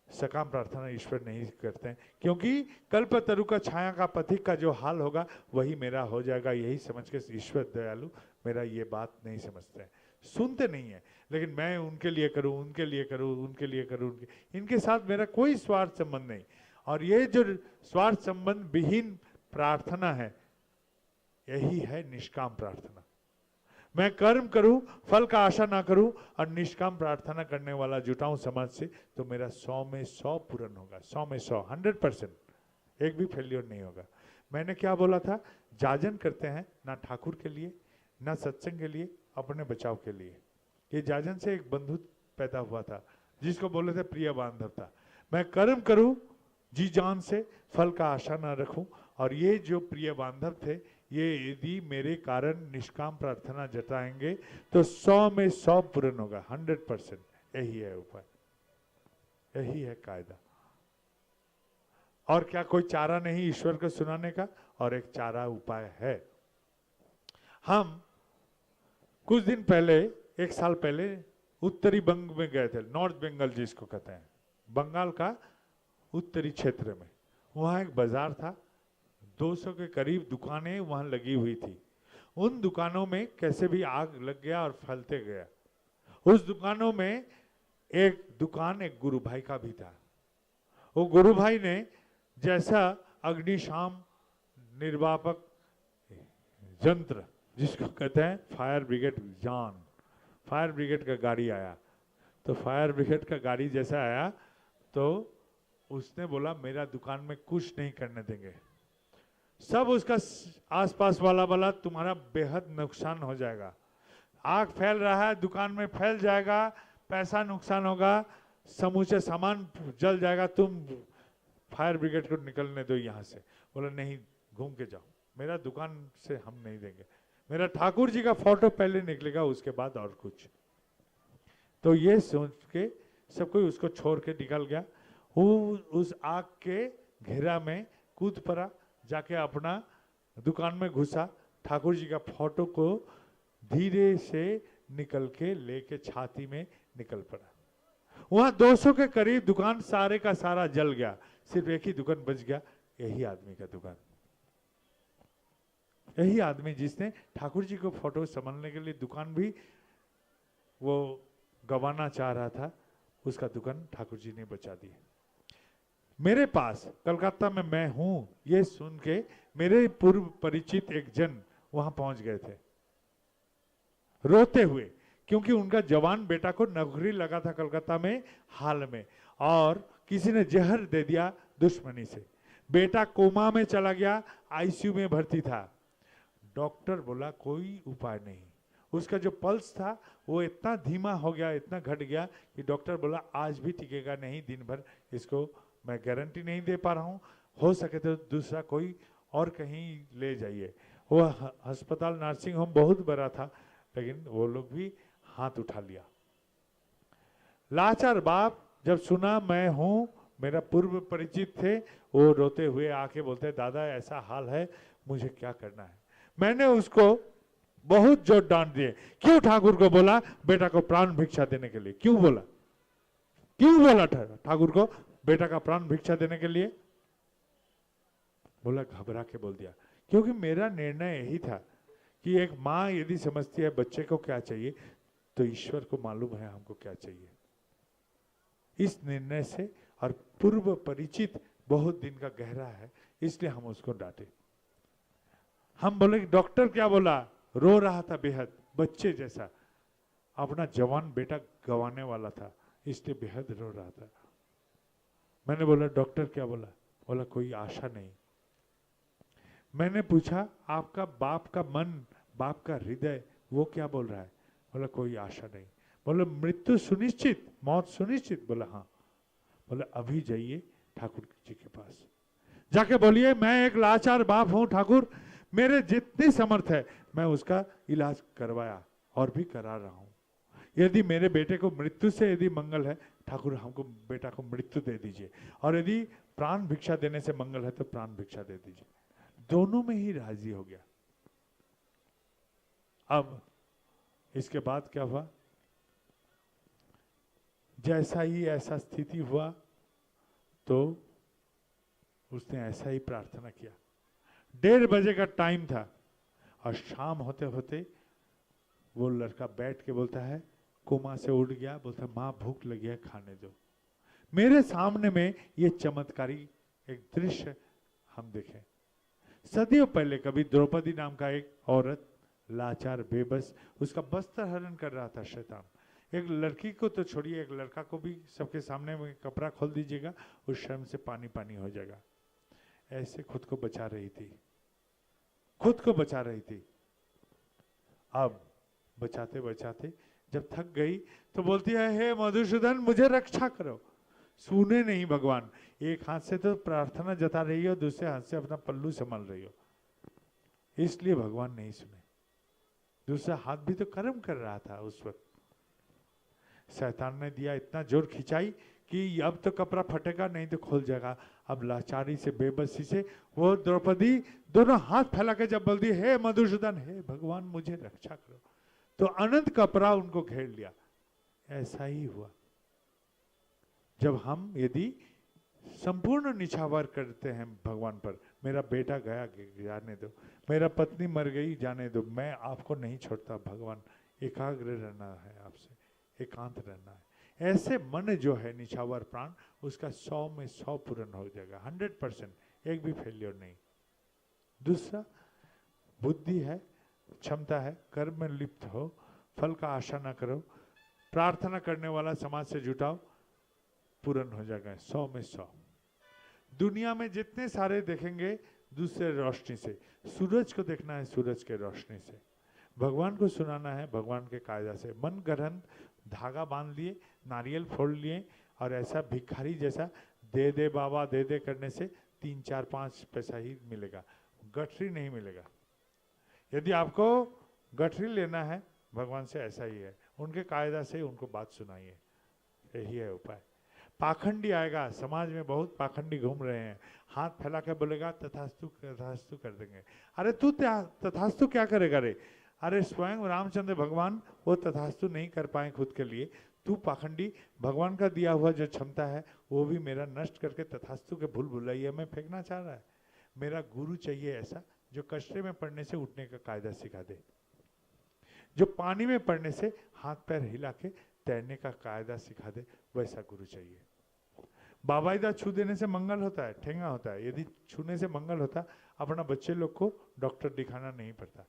S1: सकाम प्रार्थना ईश्वर नहीं करते हैं, क्योंकि कल्पतरु का छाया का पथिक का जो हाल होगा वही मेरा हो जाएगा, यही समझ के ईश्वर दयालु मेरा ये बात नहीं समझते हैं, सुनते नहीं है। लेकिन मैं उनके लिए करूं, उनके लिए करूं, उनके लिए करूं, इनके साथ मेरा कोई स्वार्थ संबंध नहीं। और ये जो स्वार्थ संबंध विहीन प्रार्थना है, यही है निष्काम प्रार्थना। मैं कर्म करूं, फल का आशा ना करूं और निष्काम प्रार्थना करने वाला जुटाऊं समाज से, तो मेरा 100 में 100 पूर्ण होगा, 100 में 100, 100%, एक भी फेल्योर नहीं होगा। मैंने क्या बोला था, जाजन करते हैं ना ठाकुर के लिए ना सत्संग के लिए, अपने बचाव के लिए। ये जाजन से एक बंधु पैदा हुआ था जिसको बोले थे प्रिय बांधव था। मैं कर्म करूं जी जान से, फल का आशा ना रखूं, और ये जो प्रिय बांधव थे ये यदि मेरे कारण निष्काम प्रार्थना जताएंगे तो 100 में 100 पूर्ण होगा, 100%। यही है उपाय, यही है कायदा। और क्या कोई चारा नहीं ईश्वर को सुनाने का? और एक चारा उपाय है। हम कुछ दिन पहले, 1 साल पहले उत्तरी बंग में गए थे, नॉर्थ बंगाल जिसको कहते हैं, बंगाल का उत्तरी क्षेत्र में। वहाँ एक बाजार था, 200 के करीब दुकानें वहाँ लगी हुई थी। उन दुकानों में कैसे भी आग लग गया और फैलते गया। उस दुकानों में एक दुकान एक गुरु भाई का भी था। वो गुरु भाई ने जैसा अग्निशाम निर्वापक यंत्र जिसको कहते हैं फायर ब्रिगेड जान, फायर ब्रिगेड का गाड़ी आया, तो फायर ब्रिगेड का गाड़ी जैसा आया तो उसने बोला मेरा दुकान में कुछ नहीं करने देंगे, सब उसका आसपास वाला तुम्हारा बेहद नुकसान हो जाएगा, आग फैल रहा है दुकान में फैल जाएगा, पैसा नुकसान होगा, समूचे सामान जल जाएगा, तुम फायर ब्रिगेड को निकलने दो यहाँ से। बोला नहीं, घूम के जाओ, मेरा दुकान से हम नहीं देंगे, मेरा ठाकुर जी का फोटो पहले निकलेगा उसके बाद और कुछ। तो ये सोच के सब कोई उसको छोड़ के निकल गया। वो उस आग के घेरा में कूद पड़ा, जाके अपना दुकान में घुसा, ठाकुर जी का फोटो को धीरे से निकल के लेके छाती में निकल पड़ा। वहां 200 के करीब दुकान सारे का सारा जल गया, सिर्फ एक ही दुकान बच गया, यही आदमी का दुकान। यही आदमी जिसने ठाकुर जी को फोटो संभालने के लिए दुकान भी वो गंवाना चाह रहा था, उसका दुकान ठाकुर जी ने बचा दिया। मेरे पास कलकत्ता में मैं हूं ये सुन के मेरे पूर्व परिचित एक जन वहां पहुंच गए थे रोते हुए, क्योंकि उनका जवान बेटा को नौकरी लगा था कलकत्ता में हाल में, और किसी ने जहर दे दिया दुश्मनी से। बेटा कोमा में चला गया, आईसीयू में भर्ती था। डॉक्टर बोला कोई उपाय नहीं, उसका जो पल्स था वो इतना धीमा हो गया, इतना घट गया कि डॉक्टर बोला आज भी टिकेगा नहीं, दिन भर इसको मैं गारंटी नहीं दे पा रहा हूँ, हो सके तो दूसरा कोई और कहीं ले जाइए। वो अस्पताल नर्सिंग होम बहुत बड़ा था, लेकिन वो लोग भी हाथ उठा लिया। लाचार बाप जब सुना मैं हूं, मेरा पूर्व परिचित थे, वो रोते हुए आके बोलते दादा ऐसा हाल है, मुझे क्या करना है। मैंने उसको बहुत जोर डांट दिए, क्यों ठाकुर को बोला बेटा को प्राण भिक्षा देने के लिए, क्यों बोला, क्यों बोला ठाकुर को बेटा का प्राण भिक्षा देने के लिए? बोला घबरा के बोल दिया, क्योंकि मेरा निर्णय यही था कि एक माँ यदि समझती है बच्चे को क्या चाहिए, तो ईश्वर को मालूम है हमको क्या चाहिए। इस निर्णय से, और पूर्व परिचित बहुत दिन का गहरा है, इसलिए हम उसको डांटे। हम बोले डॉक्टर क्या बोला, रो रहा था बेहद, बच्चे जैसा, अपना जवान बेटा गंवाने वाला था, इसलिए बेहद रो रहा था। मैंने बोला डॉक्टर क्या बोला? बोला कोई आशा नहीं। मैंने पूछा आपका बाप का मन, बाप का हृदय वो क्या बोल रहा है? बोला कोई आशा नहीं। बोला मृत्यु सुनिश्चित, मौत सुनिश्चित? बोला हाँ। बोला अभी जाइए ठाकुर जी के पास, जाके बोलिए मैं एक लाचार बाप हूं ठाकुर, मेरे जितनी समर्थ है मैं उसका इलाज करवाया और भी करा रहा हूं। यदि मेरे बेटे को मृत्यु से यदि मंगल है, ठाकुर हमको बेटा को मृत्यु दे दीजिए, और यदि प्राण भिक्षा देने से मंगल है तो प्राण भिक्षा दे दीजिए। दोनों में ही राजी हो गया। अब इसके बाद क्या हुआ, जैसा ही ऐसा स्थिति हुआ तो उसने ऐसा ही प्रार्थना किया। 1:30 बजे का टाइम था और शाम होते होते वो लड़का बैठ के बोलता है, कोमा से उठ गया, बोलता है माँ भूख लगी है, खाने दो। मेरे सामने में ये चमत्कारी एक दृश्य हम देखें। सदियों पहले कभी द्रौपदी नाम का एक औरत, लाचार बेबस, उसका वस्त्र हरण कर रहा था शैतान। एक लड़की को तो छोड़िए, एक लड़का को भी सबके सामने में कपड़ा खोल दीजिएगा, उस शर्म से पानी पानी हो जाएगा। ऐसे खुद को बचा रही थी, खुद को बचा रही थी। अब बचाते बचाते जब थक गई तो बोलती है, हे मधुसूदन मुझे रक्षा करो। सुने नहीं भगवान, एक हाथ से तो प्रार्थना जता रही हो, दूसरे हाथ से अपना पल्लू संभाल रही हो, इसलिए भगवान नहीं सुने। दूसरा हाथ भी तो कर्म कर रहा था उस वक्त। शैतान ने दिया, इतना जोर खिंचाई कि अब तो कपड़ा फटेगा, नहीं तो खुल जाएगा। अब लाचारी से, बेबसी से वो द्रौपदी दोनों हाथ फैला के जब बोलती, हे मधुसूदन, हे भगवान मुझे रक्षा करो, तो अनंत कपड़ा उनको घेर लिया। ऐसा ही हुआ जब हम यदि संपूर्ण निछावर करते हैं भगवान पर। मेरा बेटा गया, जाने दो, मेरा पत्नी मर गई, जाने दो, मैं आपको नहीं छोड़ता भगवान, एकाग्र रहना है आपसे, एकांत रहना है। ऐसे मन जो है निछावर प्राण, उसका 100 में 100 पूर्ण हो जाएगा, 100%, एक भी फेलियर नहीं। दूसरा बुद्धि है, क्षमता है, कर्म में लिप्त हो, फल का आशा ना करो, प्रार्थना करने वाला समाज से जुटाओ, पूर्ण हो जाएगा 100 में 100। दुनिया में जितने सारे देखेंगे दूसरे रोशनी से, सूरज को देखना है सूरज के रोशनी से, भगवान को सुनाना है भगवान के कायदा से। मन ग्रहण धागा बांध लिए, नारियल फोड़ लिए और ऐसा भिखारी जैसा दे दे बाबा दे दे करने से 3 4 5 पैसा ही मिलेगा, गठरी नहीं मिलेगा। यदि आपको गठरी लेना है भगवान से, ऐसा ही है, उनके कायदा से उनको बात सुनाइए, यही है उपाय। पाखंडी आएगा, समाज में बहुत पाखंडी घूम रहे हैं, हाथ फैला के बोलेगा तथास्तु तथास्तु कर देंगे। अरे तू तथास्तु क्या करेगा रे? अरे स्वयं रामचंद्र भगवान वो तथास्तु नहीं कर पाए खुद के लिए, तू पाखंडी भगवान का दिया हुआ जो क्षमता है वो भी मेरा नष्ट करके तथास्तु के भूल भुलैया में फेंकना चाह रहा है। मेरा गुरु चाहिए ऐसा जो कचरे में पड़ने से उठने का कायदा सिखा दे, जो पानी में पड़ने से हाथ पैर हिला के तैरने का कायदा सिखा दे, वैसा गुरु चाहिए। बाबाईदा छू देने से मंगल होता है, ठेंगा होता है। यदि छूने से मंगल होता, अपना बच्चे लोग को डॉक्टर दिखाना नहीं पड़ता।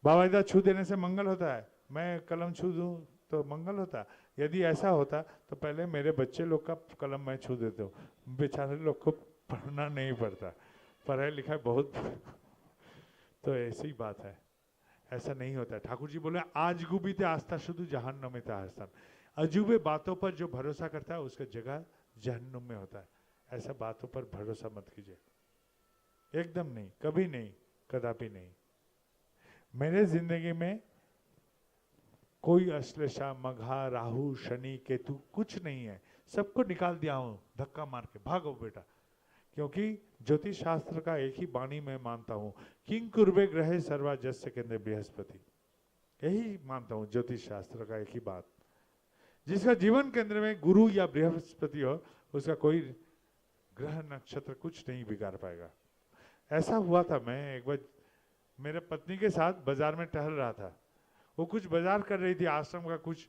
S1: बाबाईदा छू देने से मंगल होता है, मैं कलम छू दूं तो मंगल होता। यदि ऐसा होता तो पहले मेरे बच्चे लोग का कलम मैं छू देता हूँ, बेचारे लोग को पढ़ना नहीं पड़ता, पढ़ाई लिखाई बहुत तो ऐसी ही बात है, ऐसा नहीं होता है। ठाकुर जी बोले, आज गुबीते आस्था शुद्ध जहन्नुम में आस्थान। अजूबे बातों पर जो भरोसा करता है उसका जगह जहन्नुम में होता है। ऐसा बातों पर भरोसा मत कीजिए, एकदम नहीं, कभी नहीं, कदापि नहीं। मेरे जिंदगी में कोई अश्लेषा, मघा, राहु, शनि, केतु कुछ नहीं है, सबको निकाल दिया हूं धक्का मार के, भागो बेटा। क्योंकि ज्योतिष शास्त्र का एक ही वाणी मैं मानता हूं, किंग कुर्बे ग्रहे सर्वा जस्य केंद्र बृहस्पति, यही मानता हूं ज्योतिष शास्त्र का एक ही बात। जिसका जीवन केंद्र में गुरु या बृहस्पति हो, उसका कोई ग्रह नक्षत्र कुछ नहीं बिगाड़ पाएगा। ऐसा हुआ था, मैं एक बार मेरे पत्नी के साथ बाजार में टहल रहा था, वो कुछ बाजार कर रही थी, आश्रम का कुछ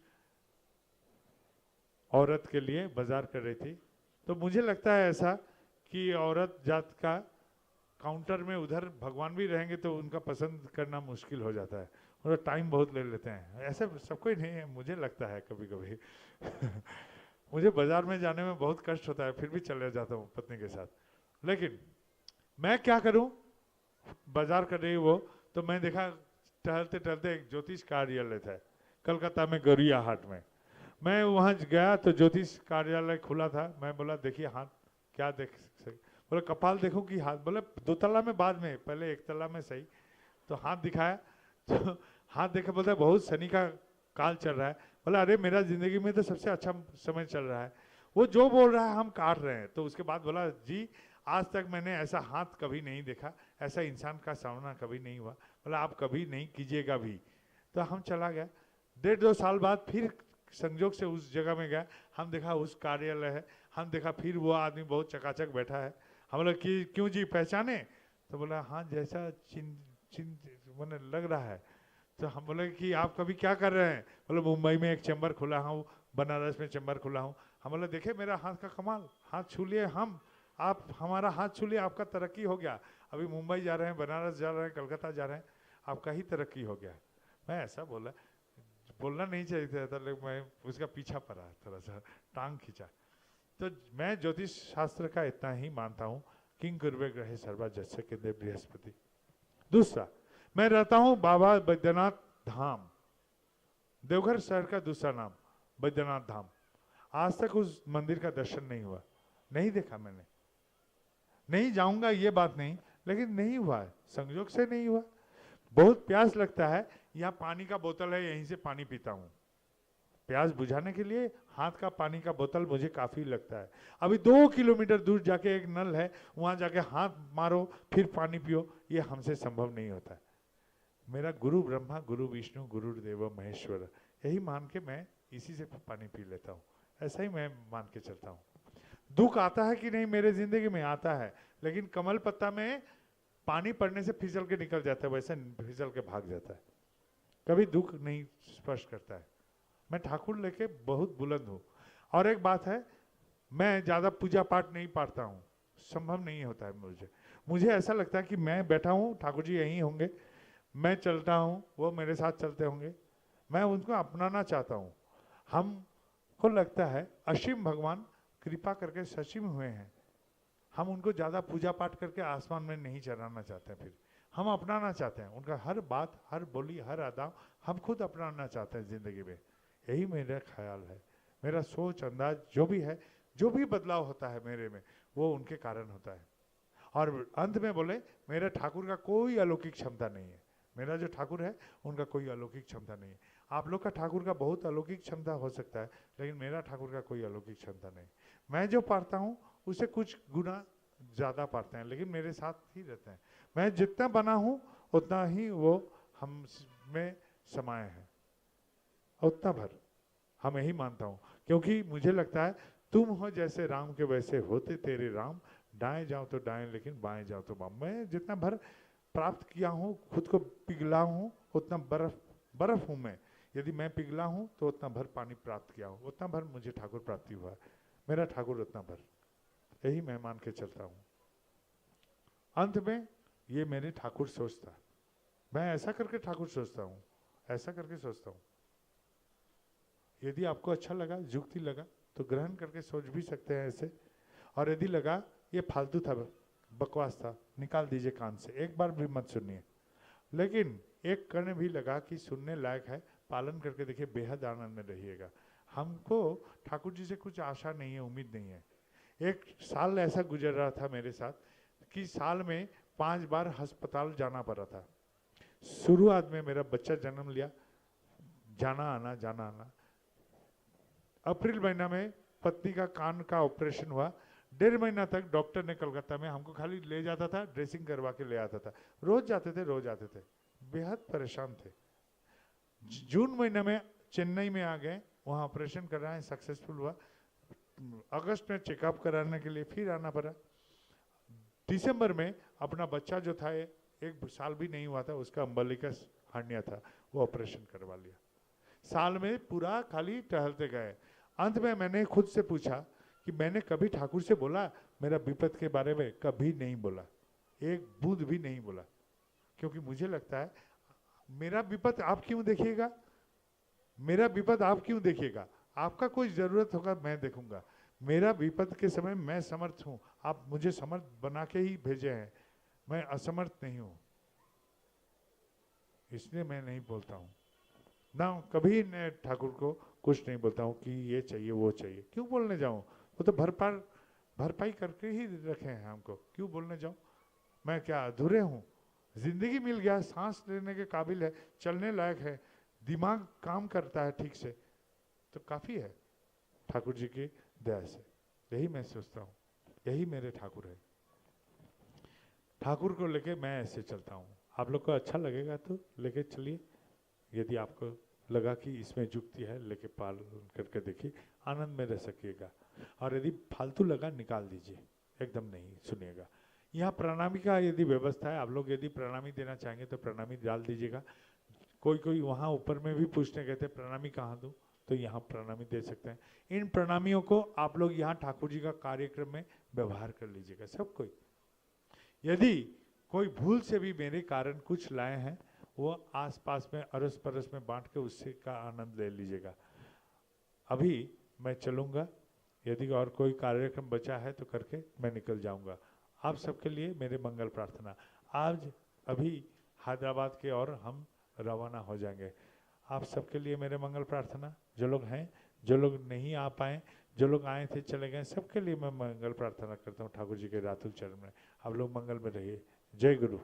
S1: औरत के लिए बाजार कर रही थी। तो मुझे लगता है ऐसा कि औरत जात का काउंटर में उधर भगवान भी रहेंगे तो उनका पसंद करना मुश्किल हो जाता है, और टाइम बहुत ले लेते हैं। ऐसे सबको ही नहीं है, मुझे लगता है कभी कभी मुझे बाजार में जाने में बहुत कष्ट होता है, फिर भी चले जाता हूँ पत्नी के साथ। लेकिन मैं क्या करूं, बाजार कर रही वो, तो मैं देखा टहलते टहलते एक ज्योतिष कार्यालय था कलकत्ता में, गौरिया हाट में। मैं वहां गया तो ज्योतिष कार्यालय खुला था। मैं बोला, देखिए हाथ क्या देख सके? बोला कपाल देखो कि हाथ? बोले 2 तला में बाद में, पहले 1 तला में सही। तो हाथ दिखाया तो हाथ देखा, बोलता बहुत शनि का काल चल रहा है। बोला अरे मेरा जिंदगी में तो सबसे अच्छा समय चल रहा है, वो जो बोल रहा है हम काट रहे हैं। तो उसके बाद बोला, जी आज तक मैंने ऐसा हाथ कभी नहीं देखा, ऐसा इंसान का सामना कभी नहीं हुआ। बोला आप कभी नहीं कीजिएगा भी, तो हम चला गया। 1.5-2 साल बाद फिर संजोग से उस जगह में गया, हम देखा उस कार्यालय है, हम देखा फिर वो आदमी बहुत चकाचक बैठा है। हम बोला कि क्यों जी पहचाने? तो बोला हाँ जैसा चिन चिन मैंने लग रहा है। तो हम बोले कि आप कभी क्या कर रहे हैं? बोले मुंबई में एक चैम्बर खुला हूँ, बनारस में चैम्बर खुला हूँ। हम बोले देखे मेरा हाथ का कमाल, हाथ छू लिए हम, आप हमारा हाथ छू लिए, आपका तरक्की हो गया। अभी मुंबई जा रहे हैं, बनारस जा रहे हैं, कलकत्ता जा रहे हैं, आपका ही तरक्की हो गया। मैं ऐसा बोला, बोलना नहीं चाहिए था, लेकिन मैं उसका पीछा पड़ा, थोड़ा सा टांग खींचा। तो मैं ज्योतिष शास्त्र का इतना ही मानता हूँ, किंग कुर्वे ग्रहे सर्वा जस्य केंद्र बृहस्पति। दूसरा, मैं रहता हूँ बाबा बैद्यनाथ धाम, देवघर शहर का दूसरा नाम बैद्यनाथ धाम। आज तक उस मंदिर का दर्शन नहीं हुआ, नहीं देखा मैंने, नहीं जाऊंगा ये बात नहीं, लेकिन नहीं हुआ है, संयोग से नहीं हुआ। बहुत प्यास लगता है, यहाँ पानी का बोतल है, यहीं से पानी पीता हूँ। प्यास बुझाने के लिए हाथ का पानी का बोतल मुझे काफी लगता है। अभी 2 किलोमीटर दूर जाके एक नल है, वहां जाके हाथ मारो फिर पानी पियो, ये हमसे संभव नहीं होता है। मेरा गुरु ब्रह्मा, गुरु विष्णु, गुरुदेव महेश्वर, यही मान के मैं इसी से पानी पी लेता हूँ। ऐसा ही मैं मान के चलता हूँ। दुख आता है कि नहीं मेरे जिंदगी में? आता है, लेकिन कमल पत्ता में पानी पड़ने से फिसल के निकल जाता है, वैसे फिसल के भाग जाता है, कभी दुख नहीं स्पर्श करता है। मैं ठाकुर लेके बहुत बुलंद हूँ। और एक बात है, मैं ज़्यादा पूजा पाठ नहीं पाता हूँ, संभव नहीं होता है मुझे। मुझे ऐसा लगता है कि मैं बैठा हूँ, ठाकुर जी यहीं होंगे, मैं चलता हूँ, वो मेरे साथ चलते होंगे, मैं उनको अपनाना चाहता हूँ। हमको लगता है असीम भगवान कृपा करके ससीम हुए हैं, हम उनको ज़्यादा पूजा पाठ करके आसमान में नहीं चढ़ाना चाहते, फिर हम अपनाना चाहते हैं उनका हर बात, हर बोली, हर अदा हम खुद अपनाना चाहते हैं ज़िंदगी में। यही मेरा ख्याल है, मेरा सोच अंदाज जो भी है, जो भी बदलाव होता है मेरे में, वो उनके कारण होता है। और अंत में बोले, मेरे ठाकुर का कोई अलौकिक क्षमता नहीं है, मेरा जो ठाकुर है उनका कोई अलौकिक क्षमता नहीं है। आप लोग का ठाकुर का बहुत अलौकिक क्षमता हो सकता है, लेकिन मेरा ठाकुर का कोई अलौकिक क्षमता नहीं। मैं जो पाता हूँ उसे कुछ गुना ज़्यादा पाते हैं, लेकिन मेरे साथ ही रहते हैं। मैं जितना बना हूँ उतना ही वो हम में समाये हैं, उतना भर हम यही मानता हूँ। क्योंकि मुझे लगता है तुम हो जैसे राम के वैसे होते तेरे राम, दाएं जाओ तो दाएं लेकिन बाएं जाओ तो बाम। मैं जितना भर प्राप्त किया हूँ, खुद को पिघला हूँ, उतना बर्फ हूँ मैं। यदि मैं पिघला हूँ तो उतना भर पानी प्राप्त किया हूँ, उतना भर मुझे ठाकुर प्राप्ति हुआ है। मेरा ठाकुर उतना भर, यही मैं मान के चलता हूँ। अंत में ये मेरे ठाकुर सोचता, मैं ऐसा करके ठाकुर सोचता हूँ, ऐसा करके सोचता हूँ। यदि आपको अच्छा लगा, युक्ति लगा तो ग्रहण करके सोच भी सकते हैं ऐसे, और यदि लगा ये फालतू था, बकवास था, निकाल दीजिए कान से, एक बार भी मत सुनिए। लेकिन एक कर्ण भी लगा कि सुनने लायक है, पालन करके देखिए, बेहद आनंद में रहिएगा। हमको ठाकुर जी से कुछ आशा नहीं है, उम्मीद नहीं है। एक साल ऐसा गुजर रहा था मेरे साथ कि साल में 5 बार अस्पताल जाना पड़ा था। शुरुआत में मेरा बच्चा जन्म लिया, जाना आना जाना आना। अप्रैल महीना में पत्नी का कान का ऑपरेशन हुआ, 1.5 महीना तक डॉक्टर ने कलकत्ता में हमको खाली ले जाता था, ड्रेसिंग करवा के ले आता था, रोज जाते थे रोज आते थे, बेहद परेशान थे। जून महीने में चेन्नई में आ गए, वहाँ ऑपरेशन कराए, सक्सेसफुल हुआ। अगस्त में चेकअप कराने के लिए फिर आना पड़ा। दिसंबर में अपना बच्चा जो था, 1 साल भी नहीं हुआ था, उसका अम्बिलिकस हर्निया था, वो ऑपरेशन करवा लिया। साल में पूरा खाली टहलते गए। अंत में मैंने खुद से पूछा कि मैंने कभी ठाकुर से बोला मेरा विपत के बारे में? कभी नहीं बोला, एक बूंद भी नहीं बोला। क्योंकि मुझे लगता है मेरा विपत आप क्यों देखिएगा, मेरा विपत आप क्यों देखिएगा? आपका कोई जरूरत होगा मैं देखूंगा, मेरा विपत के समय मैं समर्थ हूँ, आप मुझे समर्थ बना के ही भेजे हैं, मैं असमर्थ नहीं हूँ, इसलिए मैं नहीं बोलता हूँ ना। कभी मैं ठाकुर को कुछ नहीं बोलता हूँ कि ये चाहिए वो चाहिए, क्यों बोलने जाऊँ? वो तो भरपाई करके ही रखे हैं हमको, क्यों बोलने जाऊँ? मैं क्या अधूरे हूँ? जिंदगी मिल गया, सांस लेने के काबिल है, चलने लायक है, दिमाग काम करता है ठीक से, तो काफ़ी है ठाकुर जी की दया से। यही मैं सोचता हूँ, यही मेरे ठाकुर है। ठाकुर को लेके मैं ऐसे चलता हूँ, आप लोग को अच्छा लगेगा तो लेके चलिए, यदि आपको लगा कि इसमें युक्ति है, लेके पालन करके देखिए, आनंद में रह सकिएगा। और यदि फालतू लगा निकाल दीजिए, एकदम नहीं सुनिएगा। यहाँ प्रणामी का यदि व्यवस्था है, आप लोग यदि प्रणामी देना चाहेंगे तो प्रणामी डाल दीजिएगा। कोई कोई वहाँ ऊपर में भी पूछने गए थे प्रणामी कहाँ दूँ, तो यहाँ प्रणामी दे सकते हैं। इन प्रणामियों को आप लोग यहाँ ठाकुर जी का कार्यक्रम में व्यवहार कर लीजिएगा सब कोई। यदि कोई भूल से भी मेरे कारण कुछ लाए हैं, वो आसपास में अरस परस में बांट के उससे का आनंद ले लीजिएगा। अभी मैं चलूँगा, यदि और कोई कार्यक्रम बचा है तो करके मैं निकल जाऊँगा। आप सबके लिए मेरे मंगल प्रार्थना। आज अभी हैदराबाद के और हम रवाना हो जाएंगे। आप सबके लिए मेरे मंगल प्रार्थना। जो लोग हैं, जो लोग नहीं आ पाए, जो लोग आए थे चले गए, सबके लिए मैं मंगल प्रार्थना करता हूँ ठाकुर जी के रातुल चरण में। आप लोग मंगल में रहिए। जय गुरु।